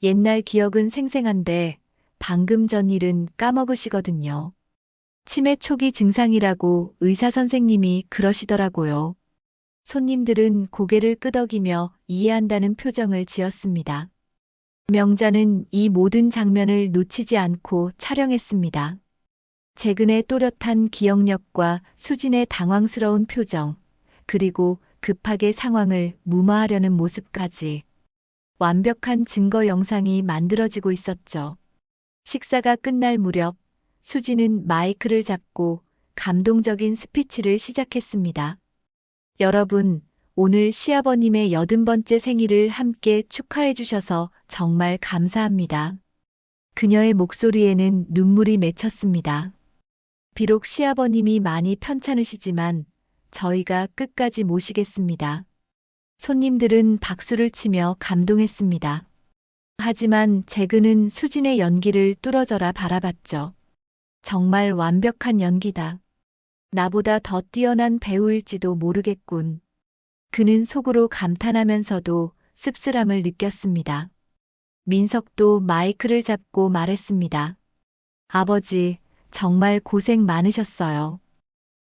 옛날 기억은 생생한데 방금 전 일은 까먹으시거든요. 치매 초기 증상이라고 의사 선생님이 그러시더라고요. 손님들은 고개를 끄덕이며 이해한다는 표정을 지었습니다. 명자는 이 모든 장면을 놓치지 않고 촬영했습니다. 재근의 또렷한 기억력과 수진의 당황스러운 표정, 그리고 급하게 상황을 무마하려는 모습까지 완벽한 증거 영상이 만들어지고 있었죠. 식사가 끝날 무렵 수지는 마이크를 잡고 감동적인 스피치를 시작했습니다. 여러분, 오늘 시아버님의 80번째 생일을 함께 축하해 주셔서 정말 감사합니다. 그녀의 목소리에는 눈물이 맺혔습니다. 비록 시아버님이 많이 편찮으시지만 저희가 끝까지 모시겠습니다. 손님들은 박수를 치며 감동했습니다. 하지만 재근은 수진의 연기를 뚫어져라 바라봤죠. 정말 완벽한 연기다. 나보다 더 뛰어난 배우일지도 모르겠군. 그는 속으로 감탄하면서도 씁쓸함을 느꼈습니다. 민석도 마이크를 잡고 말했습니다. 아버지, 정말 고생 많으셨어요.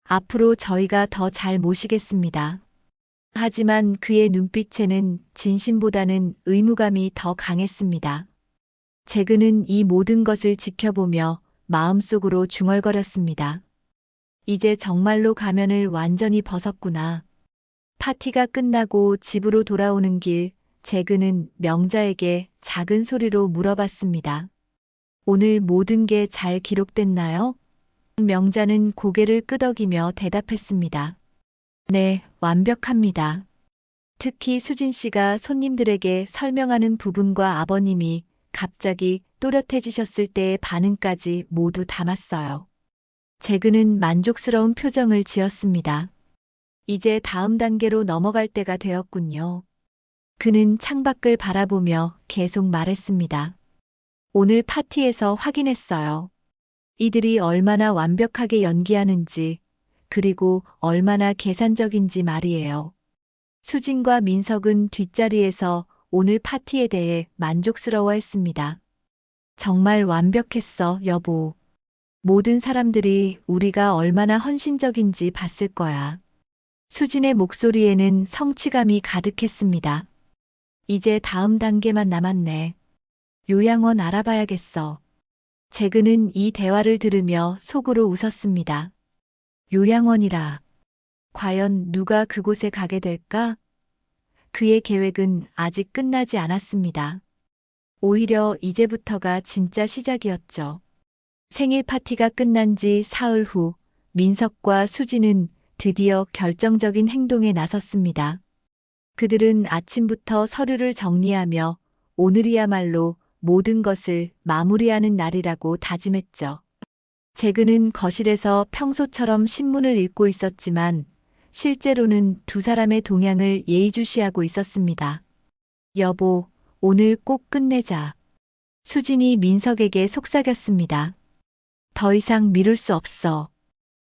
앞으로 저희가 더 잘 모시겠습니다. 하지만 그의 눈빛에는 진심보다는 의무감이 더 강했습니다. 재근은 이 모든 것을 지켜보며 마음속으로 중얼거렸습니다. 이제 정말로 가면을 완전히 벗었구나. 파티가 끝나고 집으로 돌아오는 길, 재근은 명자에게 작은 소리로 물어봤습니다. 오늘 모든 게 잘 기록됐나요? 명자는 고개를 끄덕이며 대답했습니다. 네, 완벽합니다. 특히 수진 씨가 손님들에게 설명하는 부분과 아버님이 갑자기 또렷해지셨을 때의 반응까지 모두 담았어요. 재근은 만족스러운 표정을 지었습니다. 이제 다음 단계로 넘어갈 때가 되었군요. 그는 창밖을 바라보며 계속 말했습니다. 오늘 파티에서 확인했어요. 이들이 얼마나 완벽하게 연기하는지, 그리고 얼마나 계산적인지 말이에요. 수진과 민석은 뒷자리에서 오늘 파티에 대해 만족스러워했습니다. 정말 완벽했어, 여보. 모든 사람들이 우리가 얼마나 헌신적인지 봤을 거야. 수진의 목소리에는 성취감이 가득했습니다. 이제 다음 단계만 남았네. 요양원 알아봐야겠어. 재근은 이 대화를 들으며 속으로 웃었습니다. 요양원이라. 과연 누가 그곳에 가게 될까? 그의 계획은 아직 끝나지 않았습니다. 오히려 이제부터가 진짜 시작이었죠. 생일 파티가 끝난 지 사흘 후 민석과 수진은 드디어 결정적인 행동에 나섰습니다. 그들은 아침부터 서류를 정리하며 오늘이야말로 모든 것을 마무리하는 날이라고 다짐했죠. 재근은 거실에서 평소처럼 신문을 읽고 있었지만 실제로는 두 사람의 동향을 예의주시하고 있었습니다. 여보, 오늘 꼭 끝내자. 수진이 민석에게 속삭였습니다. 더 이상 미룰 수 없어.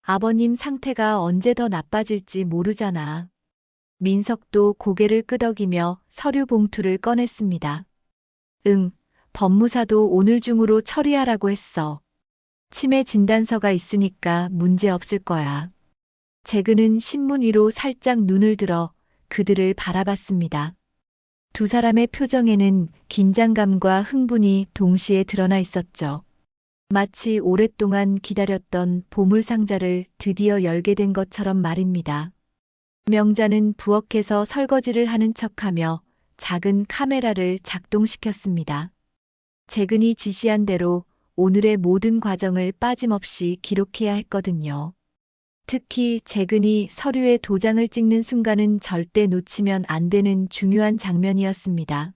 아버님 상태가 언제 더 나빠질지 모르잖아. 민석도 고개를 끄덕이며 서류 봉투를 꺼냈습니다. 응, 법무사도 오늘 중으로 처리하라고 했어. 치매 진단서가 있으니까 문제 없을 거야. 재근은 신문 위로 살짝 눈을 들어 그들을 바라봤습니다. 두 사람의 표정에는 긴장감과 흥분이 동시에 드러나 있었죠. 마치 오랫동안 기다렸던 보물상자를 드디어 열게 된 것처럼 말입니다. 명자는 부엌에서 설거지를 하는 척하며 작은 카메라를 작동시켰습니다. 재근이 지시한 대로 오늘의 모든 과정을 빠짐없이 기록해야 했거든요. 특히 재근이 서류에 도장을 찍는 순간은 절대 놓치면 안 되는 중요한 장면이었습니다.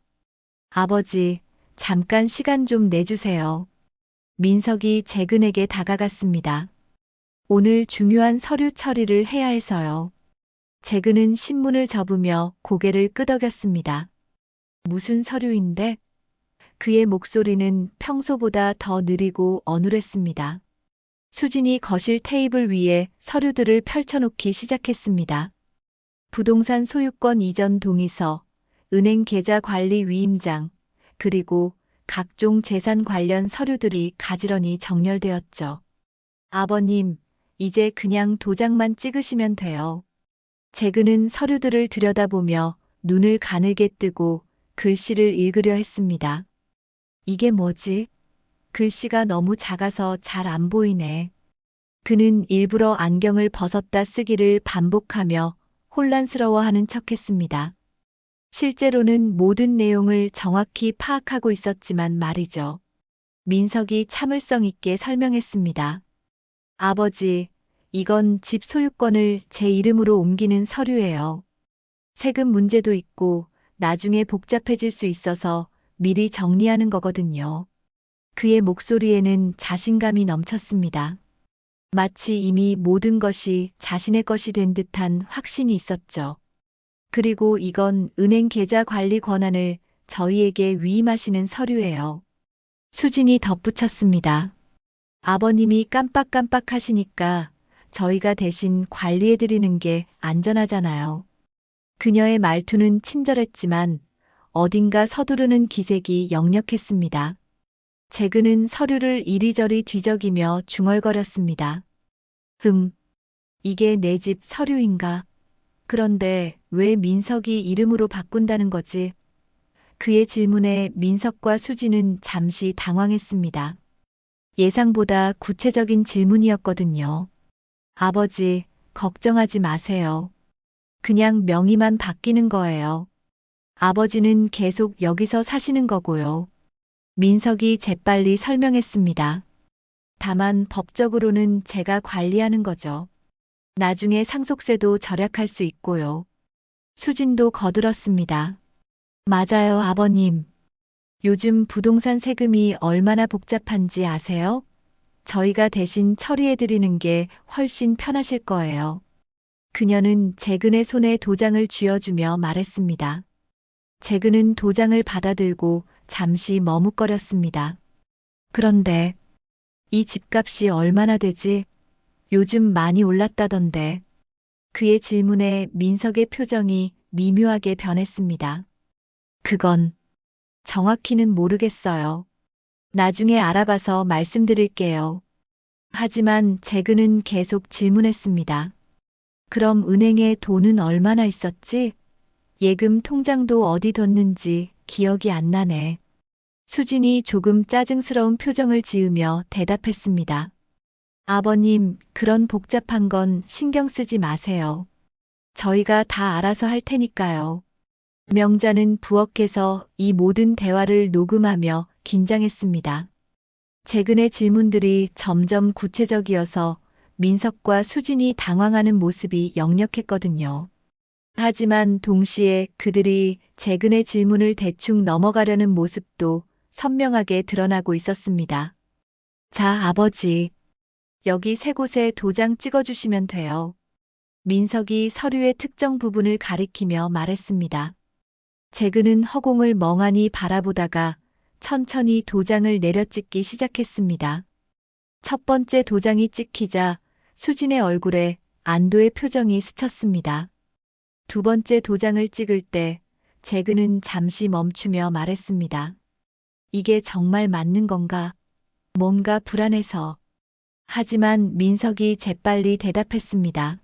아버지, 잠깐 시간 좀 내주세요. 민석이 재근에게 다가갔습니다. 오늘 중요한 서류 처리를 해야 해서요. 재근은 신문을 접으며 고개를 끄덕였습니다. 무슨 서류인데? 그의 목소리는 평소보다 더 느리고 어눌했습니다. 수진이 거실 테이블 위에 서류들을 펼쳐놓기 시작했습니다. 부동산 소유권 이전 동의서, 은행 계좌 관리 위임장, 그리고 각종 재산 관련 서류들이 가지런히 정렬되었죠. 아버님, 이제 그냥 도장만 찍으시면 돼요. 재근은 서류들을 들여다보며 눈을 가늘게 뜨고 글씨를 읽으려 했습니다. 이게 뭐지? 글씨가 너무 작아서 잘 안 보이네. 그는 일부러 안경을 벗었다 쓰기를 반복하며 혼란스러워하는 척했습니다. 실제로는 모든 내용을 정확히 파악하고 있었지만 말이죠. 민석이 참을성 있게 설명했습니다. 아버지, 이건 집 소유권을 제 이름으로 옮기는 서류예요. 세금 문제도 있고 나중에 복잡해질 수 있어서 미리 정리하는 거거든요. 그의 목소리에는 자신감이 넘쳤습니다. 마치 이미 모든 것이 자신의 것이 된 듯한 확신이 있었죠. 그리고 이건 은행 계좌 관리 권한을 저희에게 위임하시는 서류예요. 수진이 덧붙였습니다. 아버님이 깜빡깜빡 하시니까 저희가 대신 관리해드리는 게 안전하잖아요. 그녀의 말투는 친절했지만 어딘가 서두르는 기색이 역력했습니다. 재근은 서류를 이리저리 뒤적이며 중얼거렸습니다. 이게 내 집 서류인가? 그런데 왜 민석이 이름으로 바꾼다는 거지? 그의 질문에 민석과 수지는 잠시 당황했습니다. 예상보다 구체적인 질문이었거든요. 아버지, 걱정하지 마세요. 그냥 명의만 바뀌는 거예요. 아버지는 계속 여기서 사시는 거고요. 민석이 재빨리 설명했습니다. 다만 법적으로는 제가 관리하는 거죠. 나중에 상속세도 절약할 수 있고요. 수진도 거들었습니다. 맞아요, 아버님. 요즘 부동산 세금이 얼마나 복잡한지 아세요? 저희가 대신 처리해드리는 게 훨씬 편하실 거예요. 그녀는 재근의 손에 도장을 쥐어주며 말했습니다. 재근은 도장을 받아들고 잠시 머뭇거렸습니다. 그런데 이 집값이 얼마나 되지? 요즘 많이 올랐다던데. 그의 질문에 민석의 표정이 미묘하게 변했습니다. 그건 정확히는 모르겠어요. 나중에 알아봐서 말씀드릴게요. 하지만 재근은 계속 질문했습니다. 그럼 은행에 돈은 얼마나 있었지? 예금 통장도 어디 뒀는지 기억이 안 나네. 수진이 조금 짜증스러운 표정을 지으며 대답했습니다. 아버님, 그런 복잡한 건 신경 쓰지 마세요. 저희가 다 알아서 할 테니까요. 명자는 부엌에서 이 모든 대화를 녹음하며 긴장했습니다. 재근의 질문들이 점점 구체적이어서 민석과 수진이 당황하는 모습이 역력했거든요. 하지만 동시에 그들이 재근의 질문을 대충 넘어가려는 모습도 선명하게 드러나고 있었습니다. 자, 아버지. 여기 세 곳에 도장 찍어주시면 돼요. 민석이 서류의 특정 부분을 가리키며 말했습니다. 재근은 허공을 멍하니 바라보다가 천천히 도장을 내려찍기 시작했습니다. 첫 번째 도장이 찍히자 수진의 얼굴에 안도의 표정이 스쳤습니다. 두 번째 도장을 찍을 때 재근은 잠시 멈추며 말했습니다. 이게 정말 맞는 건가? 뭔가 불안해서. 하지만 민석이 재빨리 대답했습니다.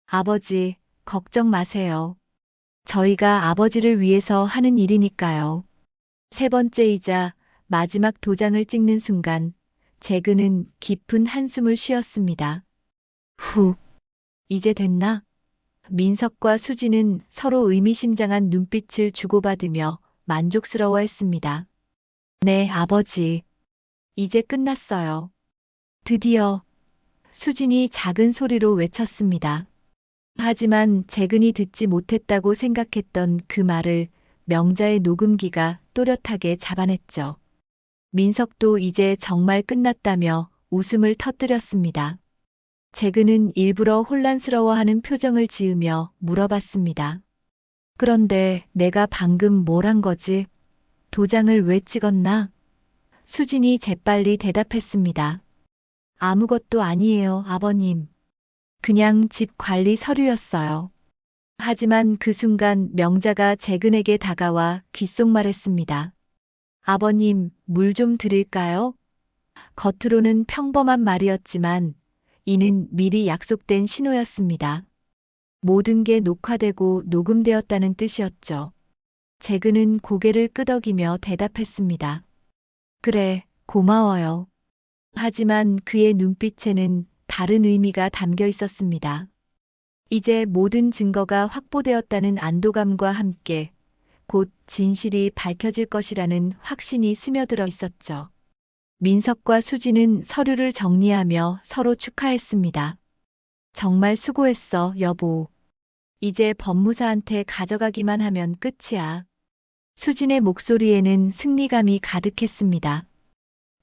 아버지, 걱정 마세요. 저희가 아버지를 위해서 하는 일이니까요. 세 번째이자 마지막 도장을 찍는 순간 재근은 깊은 한숨을 쉬었습니다. 후, 이제 됐나? 민석과 수지는 서로 의미심장한 눈빛을 주고받으며 만족스러워했습니다. 네, 아버지. 이제 끝났어요. 드디어. 수진이 작은 소리로 외쳤습니다. 하지만 재근이 듣지 못했다고 생각했던 그 말을 명자의 녹음기가 또렷하게 잡아냈죠. 민석도 이제 정말 끝났다며 웃음을 터뜨렸습니다. 재근은 일부러 혼란스러워하는 표정을 지으며 물어봤습니다. 그런데 내가 방금 뭘 한 거지? 도장을 왜 찍었나? 수진이 재빨리 대답했습니다. 아무것도 아니에요, 아버님. 그냥 집 관리 서류였어요. 하지만 그 순간 명자가 재근에게 다가와 귓속말했습니다. 아버님, 물 좀 드릴까요? 겉으로는 평범한 말이었지만 이는 미리 약속된 신호였습니다. 모든 게 녹화되고 녹음되었다는 뜻이었죠. 재근은 고개를 끄덕이며 대답했습니다. 그래, 고마워요. 하지만 그의 눈빛에는 다른 의미가 담겨 있었습니다. 이제 모든 증거가 확보되었다는 안도감과 함께 곧 진실이 밝혀질 것이라는 확신이 스며들어 있었죠. 민석과 수지는 서류를 정리하며 서로 축하했습니다. 정말 수고했어, 여보. 이제 법무사한테 가져가기만 하면 끝이야. 수진의 목소리에는 승리감이 가득했습니다.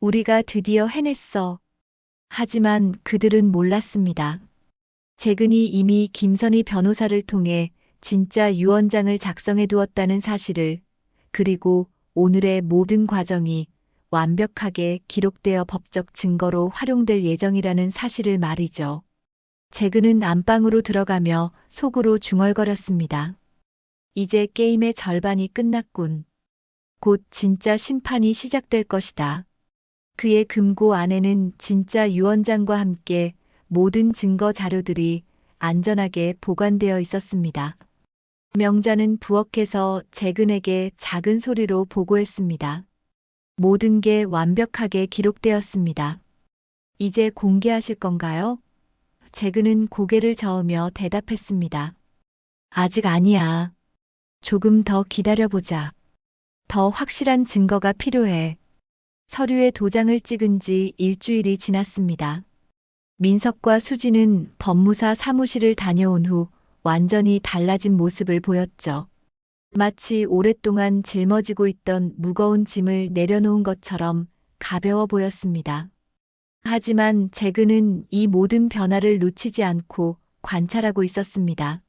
우리가 드디어 해냈어. 하지만 그들은 몰랐습니다. 재근이 이미 김선희 변호사를 통해 진짜 유언장을 작성해 두었다는 사실을, 그리고 오늘의 모든 과정이 완벽하게 기록되어 법적 증거로 활용될 예정이라는 사실을 말이죠. 재근은 안방으로 들어가며 속으로 중얼거렸습니다. 이제 게임의 절반이 끝났군. 곧 진짜 심판이 시작될 것이다. 그의 금고 안에는 진짜 유언장과 함께 모든 증거 자료들이 안전하게 보관되어 있었습니다. 명자는 부엌에서 재근에게 작은 소리로 보고했습니다. 모든 게 완벽하게 기록되었습니다. 이제 공개하실 건가요? 재근은 고개를 저으며 대답했습니다. 아직 아니야. 조금 더 기다려보자. 더 확실한 증거가 필요해. 서류에 도장을 찍은 지 일주일이 지났습니다. 민석과 수지는 법무사 사무실을 다녀온 후 완전히 달라진 모습을 보였죠. 마치 오랫동안 짊어지고 있던 무거운 짐을 내려놓은 것처럼 가벼워 보였습니다. 하지만 재근은 이 모든 변화를 놓치지 않고 관찰하고 있었습니다.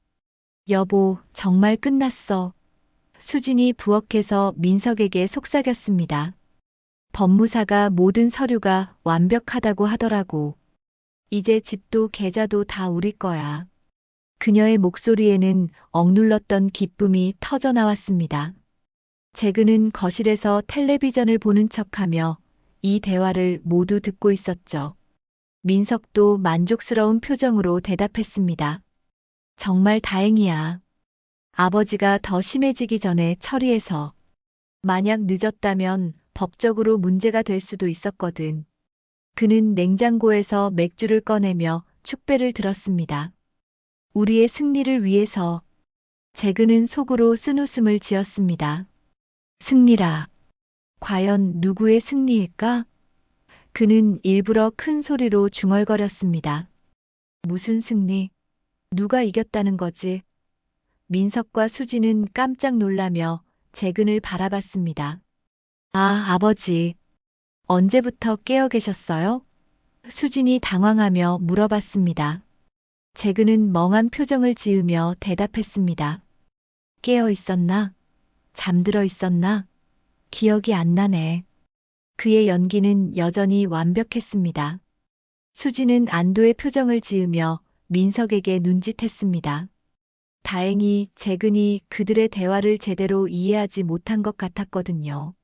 여보, 정말 끝났어. 수진이 부엌에서 민석에게 속삭였습니다. 법무사가 모든 서류가 완벽하다고 하더라고. 이제 집도 계좌도 다 우리 거야. 그녀의 목소리에는 억눌렀던 기쁨이 터져 나왔습니다. 재근은 거실에서 텔레비전을 보는 척하며 이 대화를 모두 듣고 있었죠. 민석도 만족스러운 표정으로 대답했습니다. 정말 다행이야. 아버지가 더 심해지기 전에 처리해서. 만약 늦었다면 법적으로 문제가 될 수도 있었거든. 그는 냉장고에서 맥주를 꺼내며 축배를 들었습니다. 우리의 승리를 위해서. 재근은 속으로 쓴웃음을 지었습니다. 승리라. 과연 누구의 승리일까? 그는 일부러 큰 소리로 중얼거렸습니다. 무슨 승리? 누가 이겼다는 거지? 민석과 수지는 깜짝 놀라며 재근을 바라봤습니다. 아, 아버지. 언제부터 깨어 계셨어요? 수진이 당황하며 물어봤습니다. 재근은 멍한 표정을 지으며 대답했습니다. 깨어 있었나? 잠들어 있었나? 기억이 안 나네. 그의 연기는 여전히 완벽했습니다. 수지는 안도의 표정을 지으며 민석에게 눈짓했습니다. 다행히 재근이 그들의 대화를 제대로 이해하지 못한 것 같았거든요.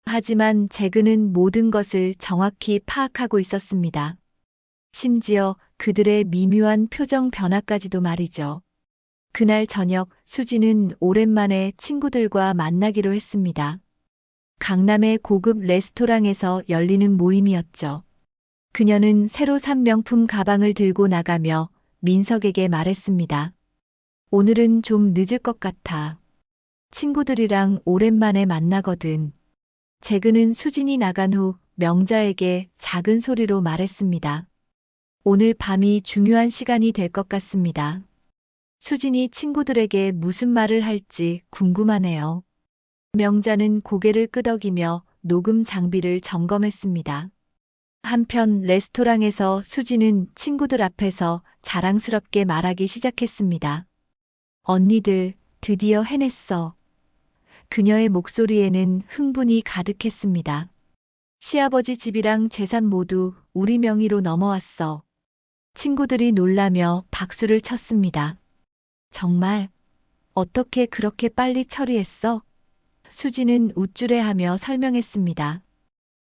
하지만 재근은 모든 것을 정확히 파악하고 있었습니다. 심지어 그들의 미묘한 표정 변화까지도 말이죠. 그날 저녁 수지는 오랜만에 친구들과 만나기로 했습니다. 강남의 고급 레스토랑에서 열리는 모임이었죠. 그녀는 새로 산 명품 가방을 들고 나가며 민석에게 말했습니다. 오늘은 좀 늦을 것 같아. 친구들이랑 오랜만에 만나거든. 재근은 수진이 나간 후 명자에게 작은 소리로 말했습니다. 오늘 밤이 중요한 시간이 될 것 같습니다. 수진이 친구들에게 무슨 말을 할지 궁금하네요. 명자는 고개를 끄덕이며 녹음 장비를 점검했습니다. 한편 레스토랑에서 수진은 친구들 앞에서 자랑스럽게 말하기 시작했습니다. 언니들, 드디어 해냈어. 그녀의 목소리에는 흥분이 가득했습니다. 시아버지 집이랑 재산 모두 우리 명의로 넘어왔어. 친구들이 놀라며 박수를 쳤습니다. 정말? 어떻게 그렇게 빨리 처리했어? 수지는 우쭐해하며 설명했습니다.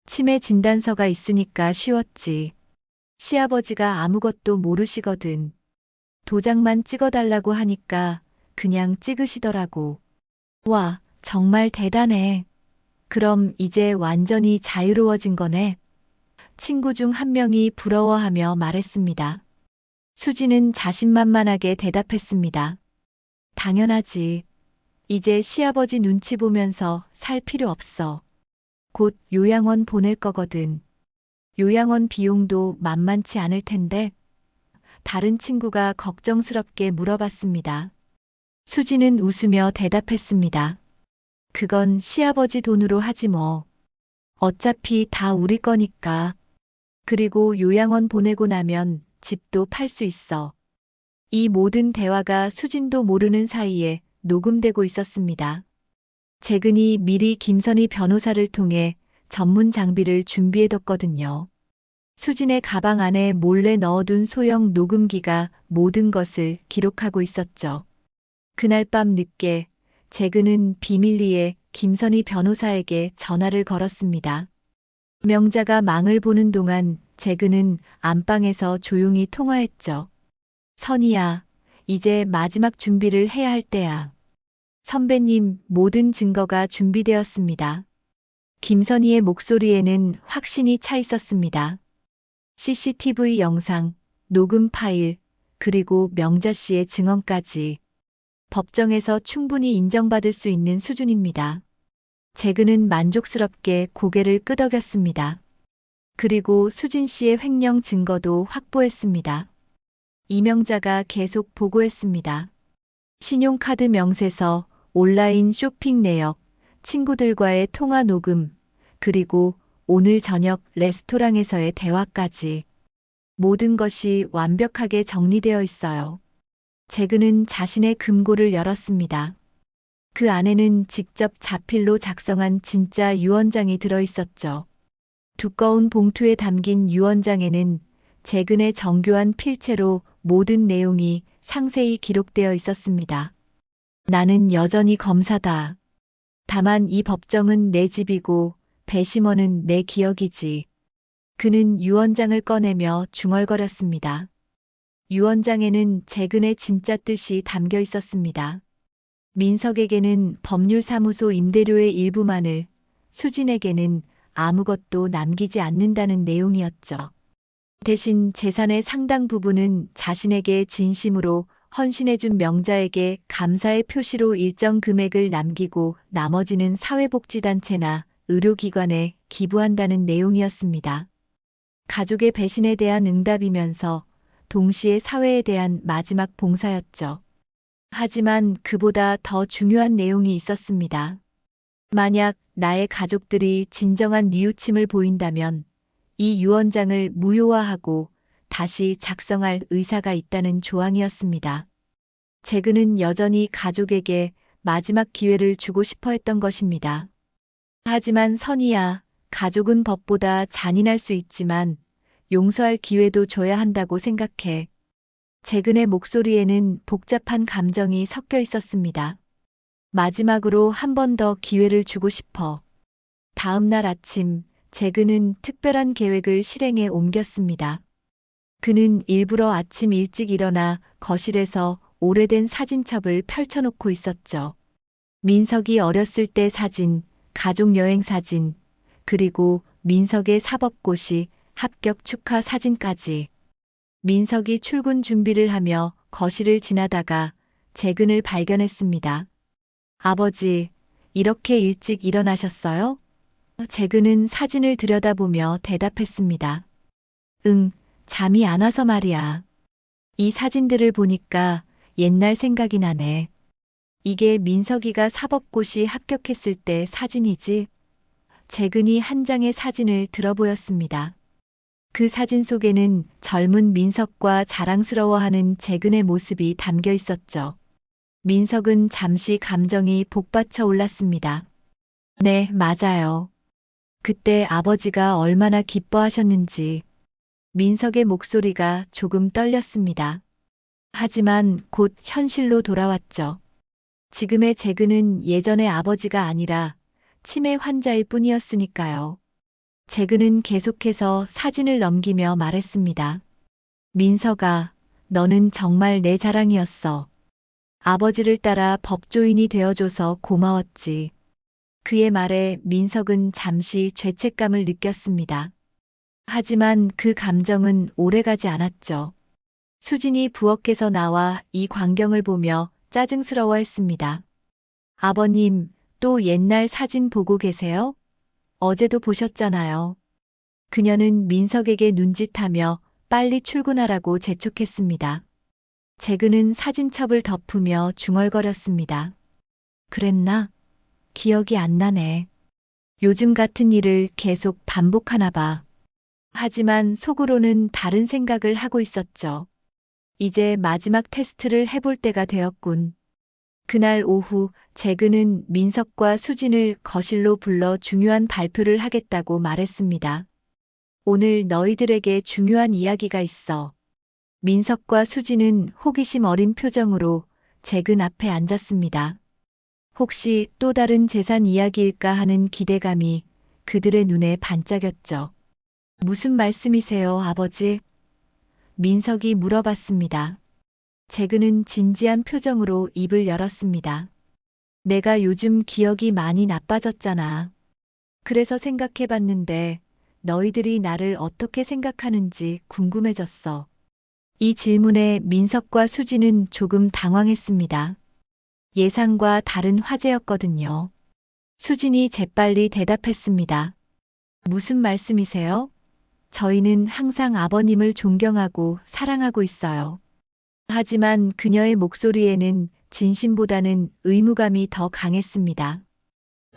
치매 진단서가 있으니까 쉬웠지. 시아버지가 아무것도 모르시거든. 도장만 찍어달라고 하니까 그냥 찍으시더라고. 와, 정말 대단해. 그럼 이제 완전히 자유로워진 거네. 친구 중 한 명이 부러워하며 말했습니다. 수지는 자신만만하게 대답했습니다. 당연하지. 이제 시아버지 눈치 보면서 살 필요 없어. 곧 요양원 보낼 거거든. 요양원 비용도 만만치 않을 텐데. 다른 친구가 걱정스럽게 물어봤습니다. 수지는 웃으며 대답했습니다. 그건 시아버지 돈으로 하지 뭐. 어차피 다 우리 거니까. 그리고 요양원 보내고 나면 집도 팔 수 있어. 이 모든 대화가 수진도 모르는 사이에 녹음되고 있었습니다. 재근이 미리 김선희 변호사를 통해 전문 장비를 준비해뒀거든요. 수진의 가방 안에 몰래 넣어둔 소형 녹음기가 모든 것을 기록하고 있었죠. 그날 밤 늦게 재근은 비밀리에 김선희 변호사에게 전화를 걸었습니다. 명자가 망을 보는 동안 재근은 안방에서 조용히 통화했죠. 선희야, 이제 마지막 준비를 해야 할 때야. 선배님, 모든 증거가 준비되었습니다. 김선희의 목소리에는 확신이 차 있었습니다. CCTV 영상, 녹음 파일, 그리고 명자 씨의 증언까지 법정에서 충분히 인정받을 수 있는 수준입니다. 재근은 만족스럽게 고개를 끄덕였습니다. 그리고 수진 씨의 횡령 증거도 확보했습니다. 이명자가 계속 보고했습니다. 신용카드 명세서, 온라인 쇼핑 내역, 친구들과의 통화 녹음, 그리고 오늘 저녁 레스토랑에서의 대화까지 모든 것이 완벽하게 정리되어 있어요. 재근은 자신의 금고를 열었습니다. 그 안에는 직접 자필로 작성한 진짜 유언장이 들어 있었죠. 두꺼운 봉투에 담긴 유언장에는 재근의 정교한 필체로 모든 내용이 상세히 기록되어 있었습니다. 나는 여전히 검사다. 다만 이 법정은 내 집이고 배심원은 내 기억이지. 그는 유언장을 꺼내며 중얼거렸습니다. 유언장에는 재근의 진짜 뜻이 담겨 있었습니다. 민석에게는 법률사무소 임대료의 일부만을, 수진에게는 아무것도 남기지 않는다는 내용이었죠. 대신 재산의 상당 부분은 자신에게 진심으로 헌신해준 명자에게 감사의 표시로 일정 금액을 남기고 나머지는 사회복지단체나 의료기관에 기부한다는 내용이었습니다. 가족의 배신에 대한 응답이면서 동시에 사회에 대한 마지막 봉사였죠. 하지만 그보다 더 중요한 내용이 있었습니다. 만약 나의 가족들이 진정한 뉘우침을 보인다면 이 유언장을 무효화하고 다시 작성할 의사가 있다는 조항이었습니다. 재근은 여전히 가족에게 마지막 기회를 주고 싶어 했던 것입니다. 하지만 선희야, 가족은 법보다 잔인할 수 있지만 용서할 기회도 줘야 한다고 생각해. 재근의 목소리에는 복잡한 감정이 섞여 있었습니다. 마지막으로 한 번 더 기회를 주고 싶어. 다음 날 아침, 재근은 특별한 계획을 실행에 옮겼습니다. 그는 일부러 아침 일찍 일어나 거실에서 오래된 사진첩을 펼쳐놓고 있었죠. 민석이 어렸을 때 사진, 가족여행 사진, 그리고 민석의 사법고시 합격 축하 사진까지. 민석이 출근 준비를 하며 거실을 지나다가 재근을 발견했습니다. 아버지, 이렇게 일찍 일어나셨어요? 재근은 사진을 들여다보며 대답했습니다. 응, 잠이 안 와서 말이야. 이 사진들을 보니까 옛날 생각이 나네. 이게 민석이가 사법고시 합격했을 때 사진이지? 재근이 한 장의 사진을 들어보였습니다. 그 사진 속에는 젊은 민석과 자랑스러워하는 재근의 모습이 담겨 있었죠. 민석은 잠시 감정이 복받쳐 올랐습니다. 네, 맞아요. 그때 아버지가 얼마나 기뻐하셨는지. 민석의 목소리가 조금 떨렸습니다. 하지만 곧 현실로 돌아왔죠. 지금의 재근은 예전의 아버지가 아니라 치매 환자일 뿐이었으니까요. 재근은 계속해서 사진을 넘기며 말했습니다. 민석아, 너는 정말 내 자랑이었어. 아버지를 따라 법조인이 되어줘서 고마웠지. 그의 말에 민석은 잠시 죄책감을 느꼈습니다. 하지만 그 감정은 오래가지 않았죠. 수진이 부엌에서 나와 이 광경을 보며 짜증스러워했습니다. 아버님, 또 옛날 사진 보고 계세요? 어제도 보셨잖아요. 그녀는 민석에게 눈짓하며 빨리 출근하라고 재촉했습니다. 재근은 사진첩을 덮으며 중얼거렸습니다. 그랬나? 기억이 안 나네. 요즘 같은 일을 계속 반복하나 봐. 하지만 속으로는 다른 생각을 하고 있었죠. 이제 마지막 테스트를 해볼 때가 되었군. 그날 오후 재근은 민석과 수진을 거실로 불러 중요한 발표를 하겠다고 말했습니다. 오늘 너희들에게 중요한 이야기가 있어. 민석과 수진은 호기심 어린 표정으로 재근 앞에 앉았습니다. 혹시 또 다른 재산 이야기일까 하는 기대감이 그들의 눈에 반짝였죠. 무슨 말씀이세요, 아버지? 민석이 물어봤습니다. 재근은 진지한 표정으로 입을 열었습니다. 내가 요즘 기억이 많이 나빠졌잖아. 그래서 생각해봤는데 너희들이 나를 어떻게 생각하는지 궁금해졌어. 이 질문에 민석과 수지는 조금 당황했습니다. 예상과 다른 화제였거든요. 수진이 재빨리 대답했습니다. 무슨 말씀이세요? 저희는 항상 아버님을 존경하고 사랑하고 있어요. 하지만 그녀의 목소리에는 진심보다는 의무감이 더 강했습니다.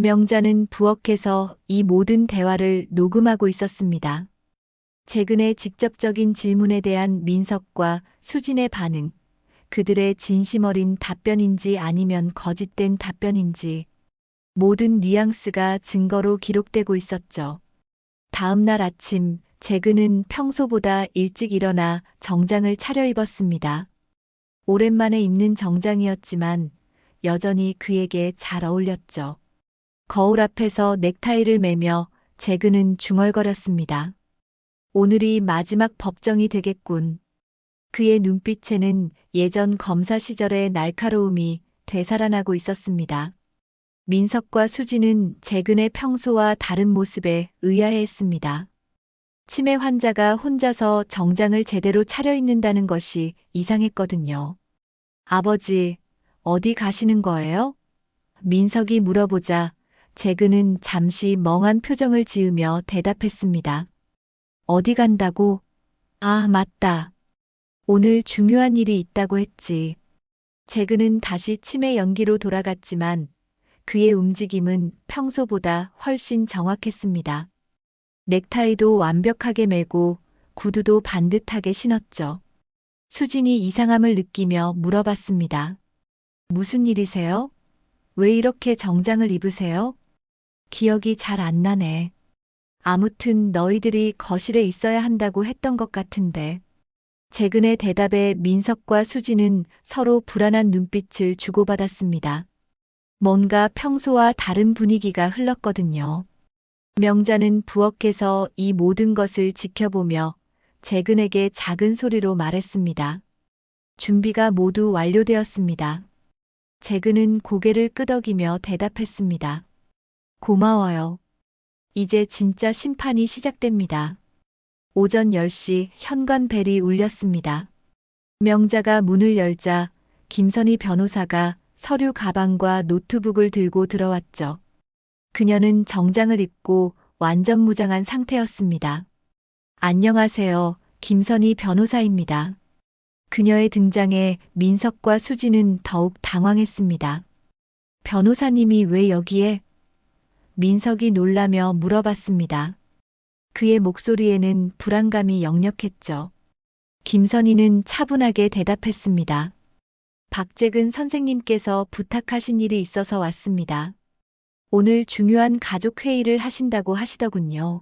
명자는 부엌에서 이 모든 대화를 녹음하고 있었습니다. 재근의 직접적인 질문에 대한 민석과 수진의 반응, 그들의 진심 어린 답변인지 아니면 거짓된 답변인지 모든 뉘앙스가 증거로 기록되고 있었죠. 다음 날 아침, 재근은 평소보다 일찍 일어나 정장을 차려입었습니다. 오랜만에 입는 정장이었지만 여전히 그에게 잘 어울렸죠. 거울 앞에서 넥타이를 매며 재근은 중얼거렸습니다. 오늘이 마지막 법정이 되겠군. 그의 눈빛에는 예전 검사 시절의 날카로움이 되살아나고 있었습니다. 민석과 수지는 재근의 평소와 다른 모습에 의아해했습니다. 치매 환자가 혼자서 정장을 제대로 차려입는다는 것이 이상했거든요. 아버지, 어디 가시는 거예요? 민석이 물어보자 재근은 잠시 멍한 표정을 지으며 대답했습니다. 어디 간다고? 아, 맞다. 오늘 중요한 일이 있다고 했지. 재근은 다시 치매 연기로 돌아갔지만 그의 움직임은 평소보다 훨씬 정확했습니다. 넥타이도 완벽하게 매고 구두도 반듯하게 신었죠. 수진이 이상함을 느끼며 물어봤습니다. 무슨 일이세요? 왜 이렇게 정장을 입으세요? 기억이 잘 안 나네. 아무튼 너희들이 거실에 있어야 한다고 했던 것 같은데. 재근의 대답에 민석과 수지는 서로 불안한 눈빛을 주고받았습니다. 뭔가 평소와 다른 분위기가 흘렀거든요. 명자는 부엌에서 이 모든 것을 지켜보며 재근에게 작은 소리로 말했습니다. 준비가 모두 완료되었습니다. 재근은 고개를 끄덕이며 대답했습니다. 고마워요. 이제 진짜 심판이 시작됩니다. 오전 10시 현관벨이 울렸습니다. 명자가 문을 열자 김선희 변호사가 서류 가방과 노트북을 들고 들어왔죠. 그녀는 정장을 입고 완전 무장한 상태였습니다. 안녕하세요. 김선희 변호사입니다. 그녀의 등장에 민석과 수지는 더욱 당황했습니다. 변호사님이 왜 여기에? 민석이 놀라며 물어봤습니다. 그의 목소리에는 불안감이 역력했죠. 김선희는 차분하게 대답했습니다. 박재근 선생님께서 부탁하신 일이 있어서 왔습니다. 오늘 중요한 가족 회의를 하신다고 하시더군요.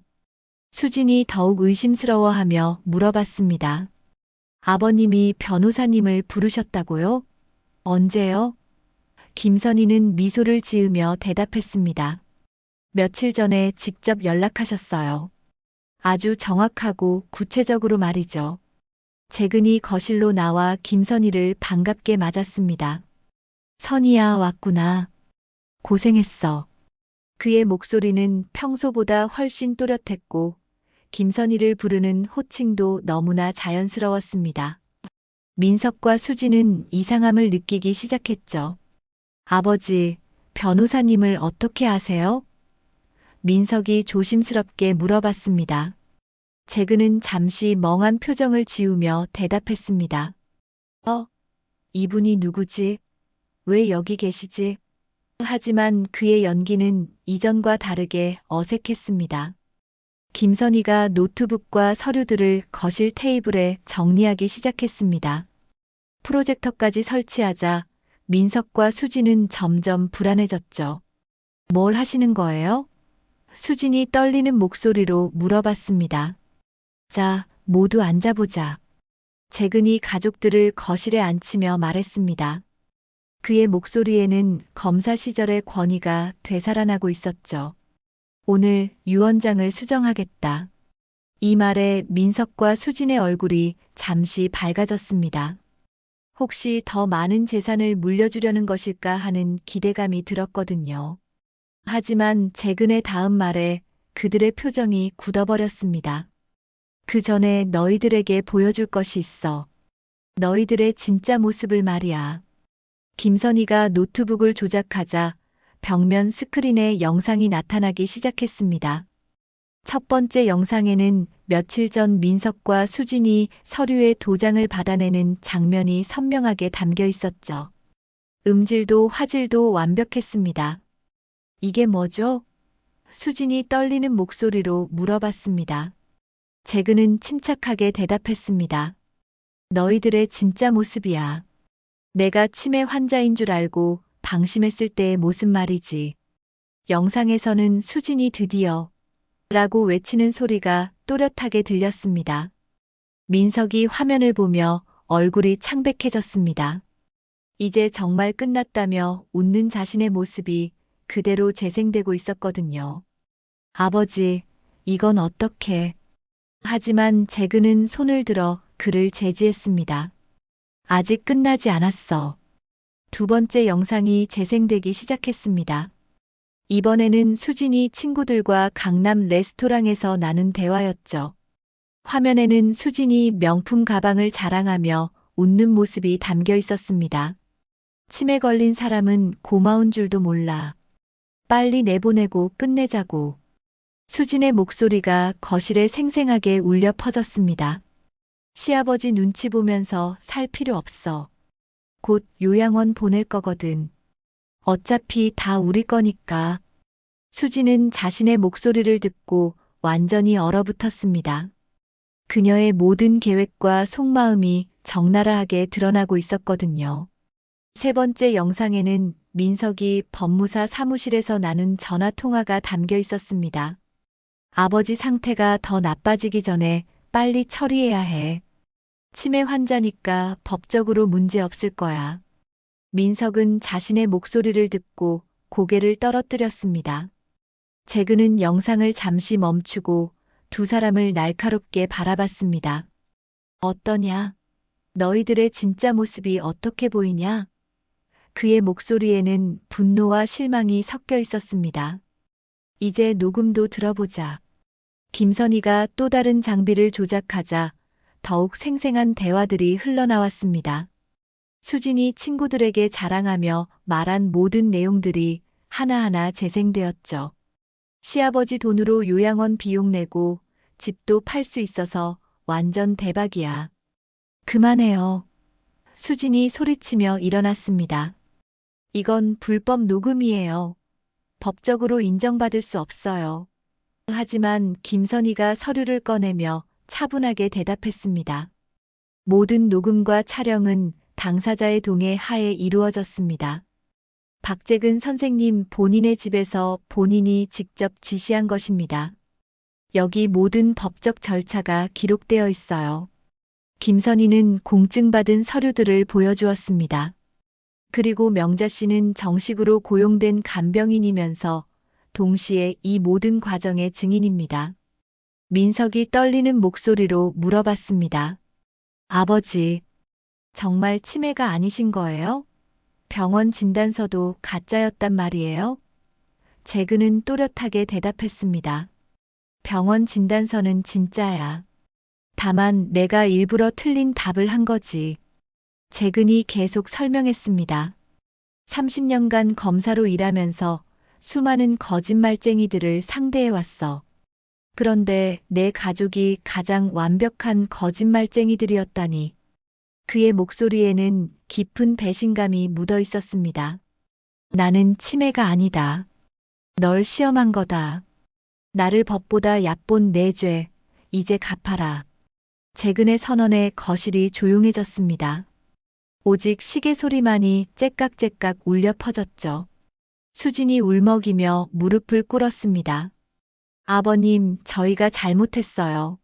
수진이 더욱 의심스러워하며 물어봤습니다. 아버님이 변호사님을 부르셨다고요? 언제요? 김선희는 미소를 지으며 대답했습니다. 며칠 전에 직접 연락하셨어요. 아주 정확하고 구체적으로 말이죠. 재근이 거실로 나와 김선희를 반갑게 맞았습니다. 선희야, 왔구나. 고생했어. 그의 목소리는 평소보다 훨씬 또렷했고 김선희를 부르는 호칭도 너무나 자연스러웠습니다. 민석과 수지는 이상함을 느끼기 시작했죠. 아버지, 변호사님을 어떻게 아세요? 민석이 조심스럽게 물어봤습니다. 재근은 잠시 멍한 표정을 지으며 대답했습니다. 이분이 누구지? 왜 여기 계시지? 하지만 그의 연기는 이전과 다르게 어색했습니다. 김선희가 노트북과 서류들을 거실 테이블에 정리하기 시작했습니다. 프로젝터까지 설치하자 민석과 수지는 점점 불안해졌죠. 뭘 하시는 거예요? 수진이 떨리는 목소리로 물어봤습니다. 자, 모두 앉아보자. 재근이 가족들을 거실에 앉히며 말했습니다. 그의 목소리에는 검사 시절의 권위가 되살아나고 있었죠. 오늘 유언장을 수정하겠다. 이 말에 민석과 수진의 얼굴이 잠시 밝아졌습니다. 혹시 더 많은 재산을 물려주려는 것일까 하는 기대감이 들었거든요. 하지만 재근의 다음 말에 그들의 표정이 굳어버렸습니다. 그 전에 너희들에게 보여줄 것이 있어. 너희들의 진짜 모습을 말이야. 김선희가 노트북을 조작하자 벽면 스크린에 영상이 나타나기 시작했습니다. 첫 번째 영상에는 며칠 전 민석과 수진이 서류에 도장을 받아내는 장면이 선명하게 담겨 있었죠. 음질도 화질도 완벽했습니다. 이게 뭐죠? 수진이 떨리는 목소리로 물어봤습니다. 재근은 침착하게 대답했습니다. 너희들의 진짜 모습이야. 내가 치매 환자인 줄 알고 방심했을 때의 모습 말이지. 영상에서는 수진이 드디어 라고 외치는 소리가 또렷하게 들렸습니다. 민석이 화면을 보며 얼굴이 창백해졌습니다. 이제 정말 끝났다며 웃는 자신의 모습이 그대로 재생되고 있었거든요. 아버지, 이건 어떻게? 하지만 재근은 손을 들어 그를 제지했습니다. 아직 끝나지 않았어. 두 번째 영상이 재생되기 시작했습니다. 이번에는 수진이 친구들과 강남 레스토랑에서 나눈 대화였죠. 화면에는 수진이 명품 가방을 자랑하며 웃는 모습이 담겨 있었습니다. 치매 걸린 사람은 고마운 줄도 몰라. 빨리 내보내고 끝내자고. 수진의 목소리가 거실에 생생하게 울려 퍼졌습니다. 시아버지 눈치 보면서 살 필요 없어. 곧 요양원 보낼 거거든. 어차피 다 우리 거니까. 수진은 자신의 목소리를 듣고 완전히 얼어붙었습니다. 그녀의 모든 계획과 속마음이 적나라하게 드러나고 있었거든요. 세 번째 영상에는 민석이 법무사 사무실에서 나눈 전화 통화가 담겨 있었습니다. 아버지 상태가 더 나빠지기 전에 빨리 처리해야 해. 치매 환자니까 법적으로 문제 없을 거야. 민석은 자신의 목소리를 듣고 고개를 떨어뜨렸습니다. 재근은 영상을 잠시 멈추고 두 사람을 날카롭게 바라봤습니다. 어떠냐? 너희들의 진짜 모습이 어떻게 보이냐? 그의 목소리에는 분노와 실망이 섞여 있었습니다. 이제 녹음도 들어보자. 김선희가 또 다른 장비를 조작하자 더욱 생생한 대화들이 흘러나왔습니다. 수진이 친구들에게 자랑하며 말한 모든 내용들이 하나하나 재생되었죠. 시아버지 돈으로 요양원 비용 내고 집도 팔 수 있어서 완전 대박이야. 그만해요. 수진이 소리치며 일어났습니다. 이건 불법 녹음이에요. 법적으로 인정받을 수 없어요. 하지만 김선희가 서류를 꺼내며 차분하게 대답했습니다. 모든 녹음과 촬영은 당사자의 동의 하에 이루어졌습니다. 박재근 선생님 본인의 집에서 본인이 직접 지시한 것입니다. 여기 모든 법적 절차가 기록되어 있어요. 김선희는 공증받은 서류들을 보여주었습니다. 그리고 명자 씨는 정식으로 고용된 간병인이면서 동시에 이 모든 과정의 증인입니다. 민석이 떨리는 목소리로 물어봤습니다. 아버지, 정말 치매가 아니신 거예요? 병원 진단서도 가짜였단 말이에요? 재근은 또렷하게 대답했습니다. 병원 진단서는 진짜야. 다만 내가 일부러 틀린 답을 한 거지. 재근이 계속 설명했습니다. 30년간 검사로 일하면서 수많은 거짓말쟁이들을 상대해왔어. 그런데 내 가족이 가장 완벽한 거짓말쟁이들이었다니. 그의 목소리에는 깊은 배신감이 묻어 있었습니다. 나는 치매가 아니다. 널 시험한 거다. 나를 법보다 얕본 내 죄, 이제 갚아라. 재근의 선언에 거실이 조용해졌습니다. 오직 시계 소리만이 째깍째깍 울려 퍼졌죠. 수진이 울먹이며 무릎을 꿇었습니다. 아버님, 저희가 잘못했어요.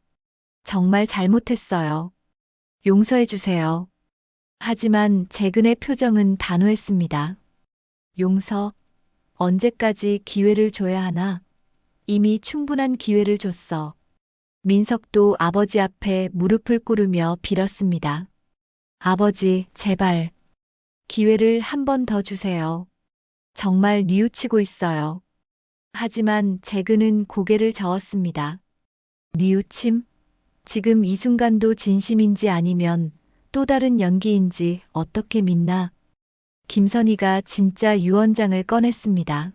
정말 잘못했어요. 용서해 주세요. 하지만 재근의 표정은 단호했습니다. 용서, 언제까지 기회를 줘야 하나? 이미 충분한 기회를 줬어. 민석도 아버지 앞에 무릎을 꿇으며 빌었습니다. 아버지, 제발. 기회를 한 번 더 주세요. 정말 뉘우치고 있어요. 하지만 재근은 고개를 저었습니다. 뉘우침? 지금 이 순간도 진심인지 아니면 또 다른 연기인지 어떻게 믿나? 김선희가 진짜 유언장을 꺼냈습니다.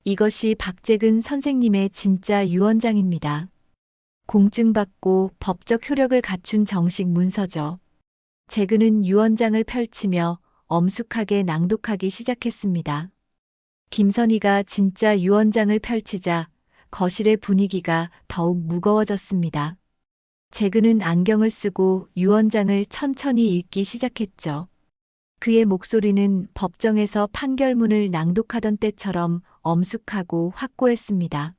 이것이 박재근 선생님의 진짜 유언장입니다. 공증받고 법적 효력을 갖춘 정식 문서죠. 재근은 유언장을 펼치며 엄숙하게 낭독하기 시작했습니다. 김선희가 진짜 유언장을 펼치자 거실의 분위기가 더욱 무거워졌습니다. 재근은 안경을 쓰고 유언장을 천천히 읽기 시작했죠. 그의 목소리는 법정에서 판결문을 낭독하던 때처럼 엄숙하고 확고했습니다.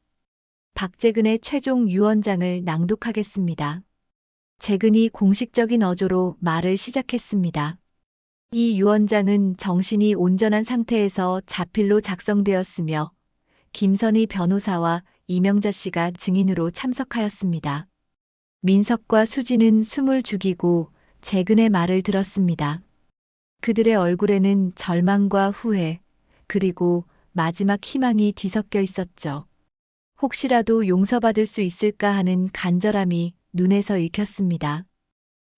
박재근의 최종 유언장을 낭독하겠습니다. 재근이 공식적인 어조로 말을 시작했습니다. 이 유언장은 정신이 온전한 상태에서 자필로 작성되었으며 김선희 변호사와 이명자 씨가 증인으로 참석하였습니다. 민석과 수지는 숨을 죽이고 재근의 말을 들었습니다. 그들의 얼굴에는 절망과 후회, 그리고 마지막 희망이 뒤섞여 있었죠. 혹시라도 용서받을 수 있을까 하는 간절함이 눈에서 읽혔습니다.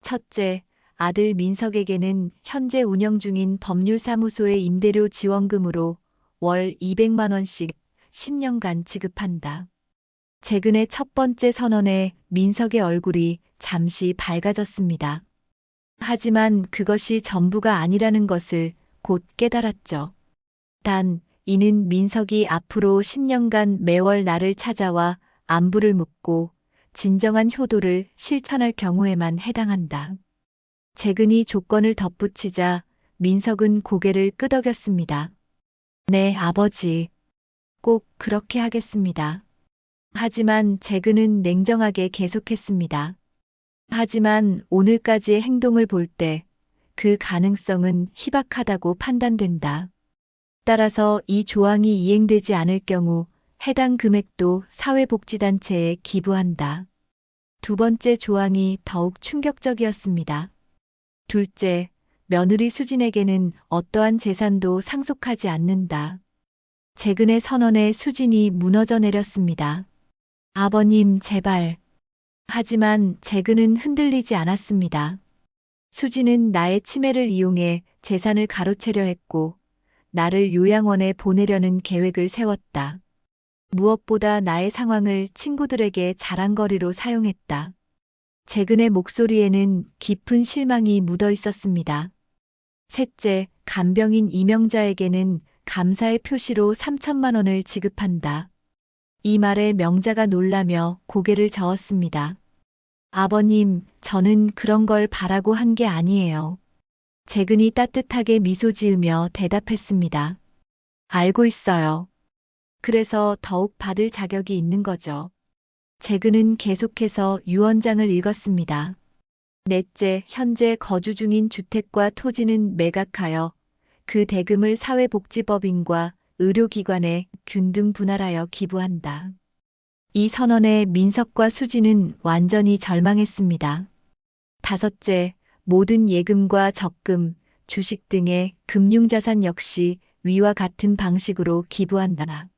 첫째, 아들 민석에게는 현재 운영 중인 법률사무소의 임대료 지원금으로 월 200만 원씩 10년간 지급한다. 재근의 첫 번째 선언에 민석의 얼굴이 잠시 밝아졌습니다. 하지만 그것이 전부가 아니라는 것을 곧 깨달았죠. 단, 이는 민석이 앞으로 10년간 매월 나를 찾아와 안부를 묻고 진정한 효도를 실천할 경우에만 해당한다. 재근이 조건을 덧붙이자 민석은 고개를 끄덕였습니다. 네, 아버지. 꼭 그렇게 하겠습니다. 하지만 재근은 냉정하게 계속했습니다. 하지만 오늘까지의 행동을 볼 때 그 가능성은 희박하다고 판단된다. 따라서 이 조항이 이행되지 않을 경우 해당 금액도 사회복지단체에 기부한다. 두 번째 조항이 더욱 충격적이었습니다. 둘째, 며느리 수진에게는 어떠한 재산도 상속하지 않는다. 재근의 선언에 수진이 무너져 내렸습니다. 아버님, 제발. 하지만 재근은 흔들리지 않았습니다. 수진은 나의 치매를 이용해 재산을 가로채려 했고 나를 요양원에 보내려는 계획을 세웠다. 무엇보다 나의 상황을 친구들에게 자랑거리로 사용했다. 재근의 목소리에는 깊은 실망이 묻어 있었습니다. 셋째, 간병인 이명자에게는 감사의 표시로 3천만 원을 지급한다. 이 말에 명자가 놀라며 고개를 저었습니다. 아버님, 저는 그런 걸 바라고 한 게 아니에요. 재근이 따뜻하게 미소 지으며 대답했습니다. 알고 있어요. 그래서 더욱 받을 자격이 있는 거죠. 재근은 계속해서 유언장을 읽었습니다. 넷째, 현재 거주 중인 주택과 토지는 매각하여 그 대금을 사회복지법인과 의료기관에 균등 분할하여 기부한다. 이 선언에 민석과 수지는 완전히 절망했습니다. 다섯째, 모든 예금과 적금, 주식 등의 금융자산 역시 위와 같은 방식으로 기부한다.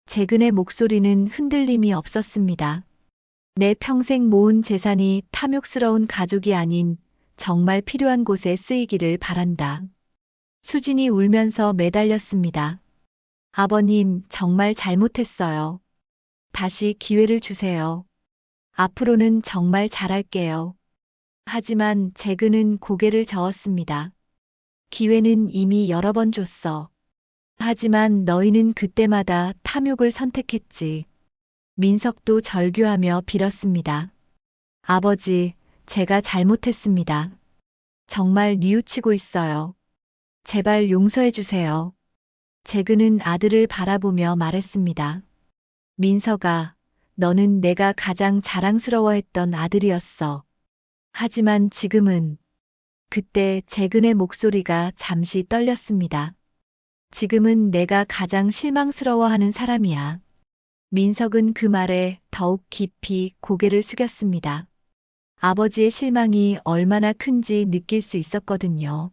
재근의 목소리는 흔들림이 없었습니다. 내 평생 모은 재산이 탐욕스러운 가족이 아닌 정말 필요한 곳에 쓰이기를 바란다. 수진이 울면서 매달렸습니다. 아버님, 정말 잘못했어요. 다시 기회를 주세요. 앞으로는 정말 잘할게요. 하지만 재근은 고개를 저었습니다. 기회는 이미 여러 번 줬어. 하지만 너희는 그때마다 탐욕을 선택했지. 민석도 절규하며 빌었습니다. 아버지, 제가 잘못했습니다. 정말 뉘우치고 있어요. 제발 용서해 주세요. 재근은 아들을 바라보며 말했습니다. 민석아, 너는 내가 가장 자랑스러워했던 아들이었어. 하지만 지금은 그때 재근의 목소리가 잠시 떨렸습니다. 지금은 내가 가장 실망스러워하는 사람이야. 민석은 그 말에 더욱 깊이 고개를 숙였습니다. 아버지의 실망이 얼마나 큰지 느낄 수 있었거든요.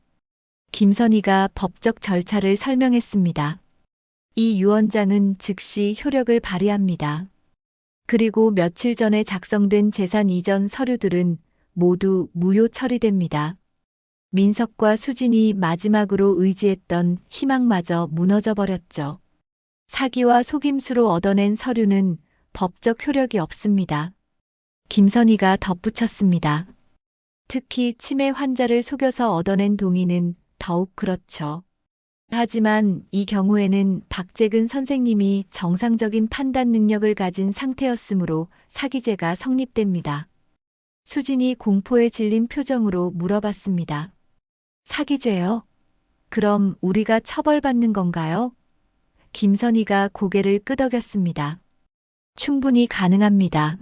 김선희가 법적 절차를 설명했습니다. 이 유언장은 즉시 효력을 발휘합니다. 그리고 며칠 전에 작성된 재산 이전 서류들은 모두 무효 처리됩니다. 민석과 수진이 마지막으로 의지했던 희망마저 무너져 버렸죠. 사기와 속임수로 얻어낸 서류는 법적 효력이 없습니다. 김선희가 덧붙였습니다. 특히 치매 환자를 속여서 얻어낸 동의는 더욱 그렇죠. 하지만 이 경우에는 박재근 선생님이 정상적인 판단 능력을 가진 상태였으므로 사기죄가 성립됩니다. 수진이 공포에 질린 표정으로 물어봤습니다. 사기죄요? 그럼 우리가 처벌받는 건가요? 김선희가 고개를 끄덕였습니다. 충분히 가능합니다.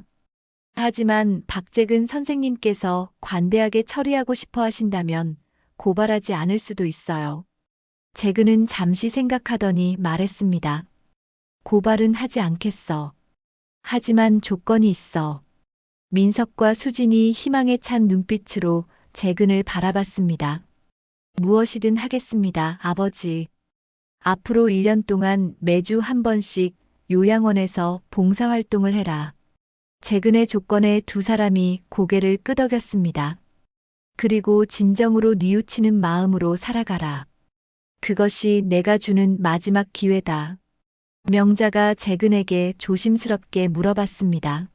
하지만 박재근 선생님께서 관대하게 처리하고 싶어 하신다면 고발하지 않을 수도 있어요. 재근은 잠시 생각하더니 말했습니다. 고발은 하지 않겠어. 하지만 조건이 있어. 민석과 수진이 희망에 찬 눈빛으로 재근을 바라봤습니다. 무엇이든 하겠습니다, 아버지. 앞으로 1년 동안 매주 한 번씩 요양원에서 봉사활동을 해라. 재근의 조건에 두 사람이 고개를 끄덕였습니다. 그리고 진정으로 뉘우치는 마음으로 살아가라. 그것이 내가 주는 마지막 기회다. 명자가 재근에게 조심스럽게 물어봤습니다.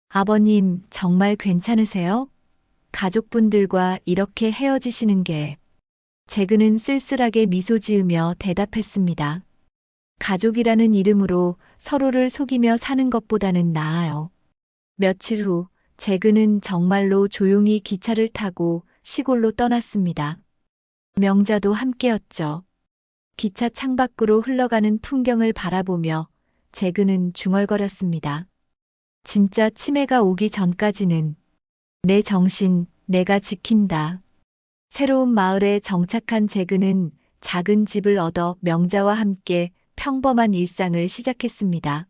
아버님, 정말 괜찮으세요? 가족분들과 이렇게 헤어지시는 게. 재근은 쓸쓸하게 미소 지으며 대답했습니다. 가족이라는 이름으로 서로를 속이며 사는 것보다는 나아요. 며칠 후 재근은 정말로 조용히 기차를 타고 시골로 떠났습니다. 명자도 함께였죠. 기차 창밖으로 흘러가는 풍경을 바라보며 재근은 중얼거렸습니다. 진짜 치매가 오기 전까지는 내 정신 내가 지킨다. 새로운 마을에 정착한 재근은 작은 집을 얻어 명자와 함께 평범한 일상을 시작했습니다.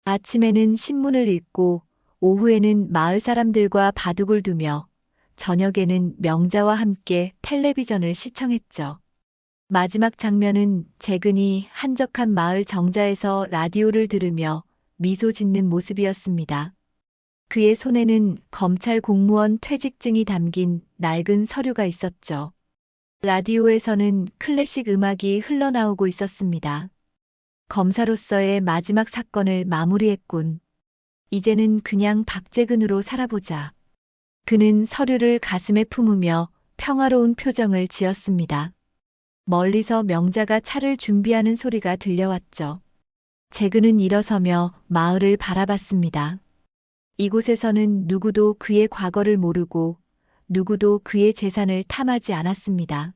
아침에는 신문을 읽고 오후에는 마을 사람들과 바둑을 두며 저녁에는 명자와 함께 텔레비전을 시청했죠. 마지막 장면은 재근이 한적한 마을 정자에서 라디오를 들으며 미소 짓는 모습이었습니다. 그의 손에는 검찰 공무원 퇴직증이 담긴 낡은 서류가 있었죠. 라디오에서는 클래식 음악이 흘러나오고 있었습니다. 검사로서의 마지막 사건을 마무리했군. 이제는 그냥 박재근으로 살아보자. 그는 서류를 가슴에 품으며 평화로운 표정을 지었습니다. 멀리서 명자가 차를 준비하는 소리가 들려왔죠. 재근은 일어서며 마을을 바라봤습니다. 이곳에서는 누구도 그의 과거를 모르고 누구도 그의 재산을 탐하지 않았습니다.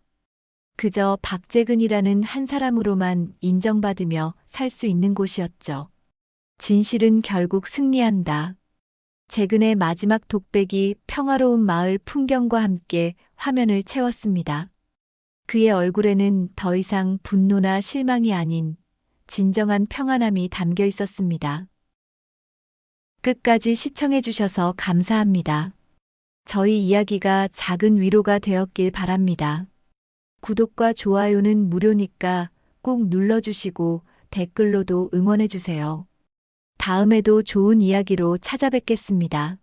그저 박재근이라는 한 사람으로만 인정받으며 살 수 있는 곳이었죠. 진실은 결국 승리한다. 재근의 마지막 독백이 평화로운 마을 풍경과 함께 화면을 채웠습니다. 그의 얼굴에는 더 이상 분노나 실망이 아닌 진정한 평안함이 담겨 있었습니다. 끝까지 시청해 주셔서 감사합니다. 저희 이야기가 작은 위로가 되었길 바랍니다. 구독과 좋아요는 무료니까 꼭 눌러주시고 댓글로도 응원해 주세요. 다음에도 좋은 이야기로 찾아뵙겠습니다.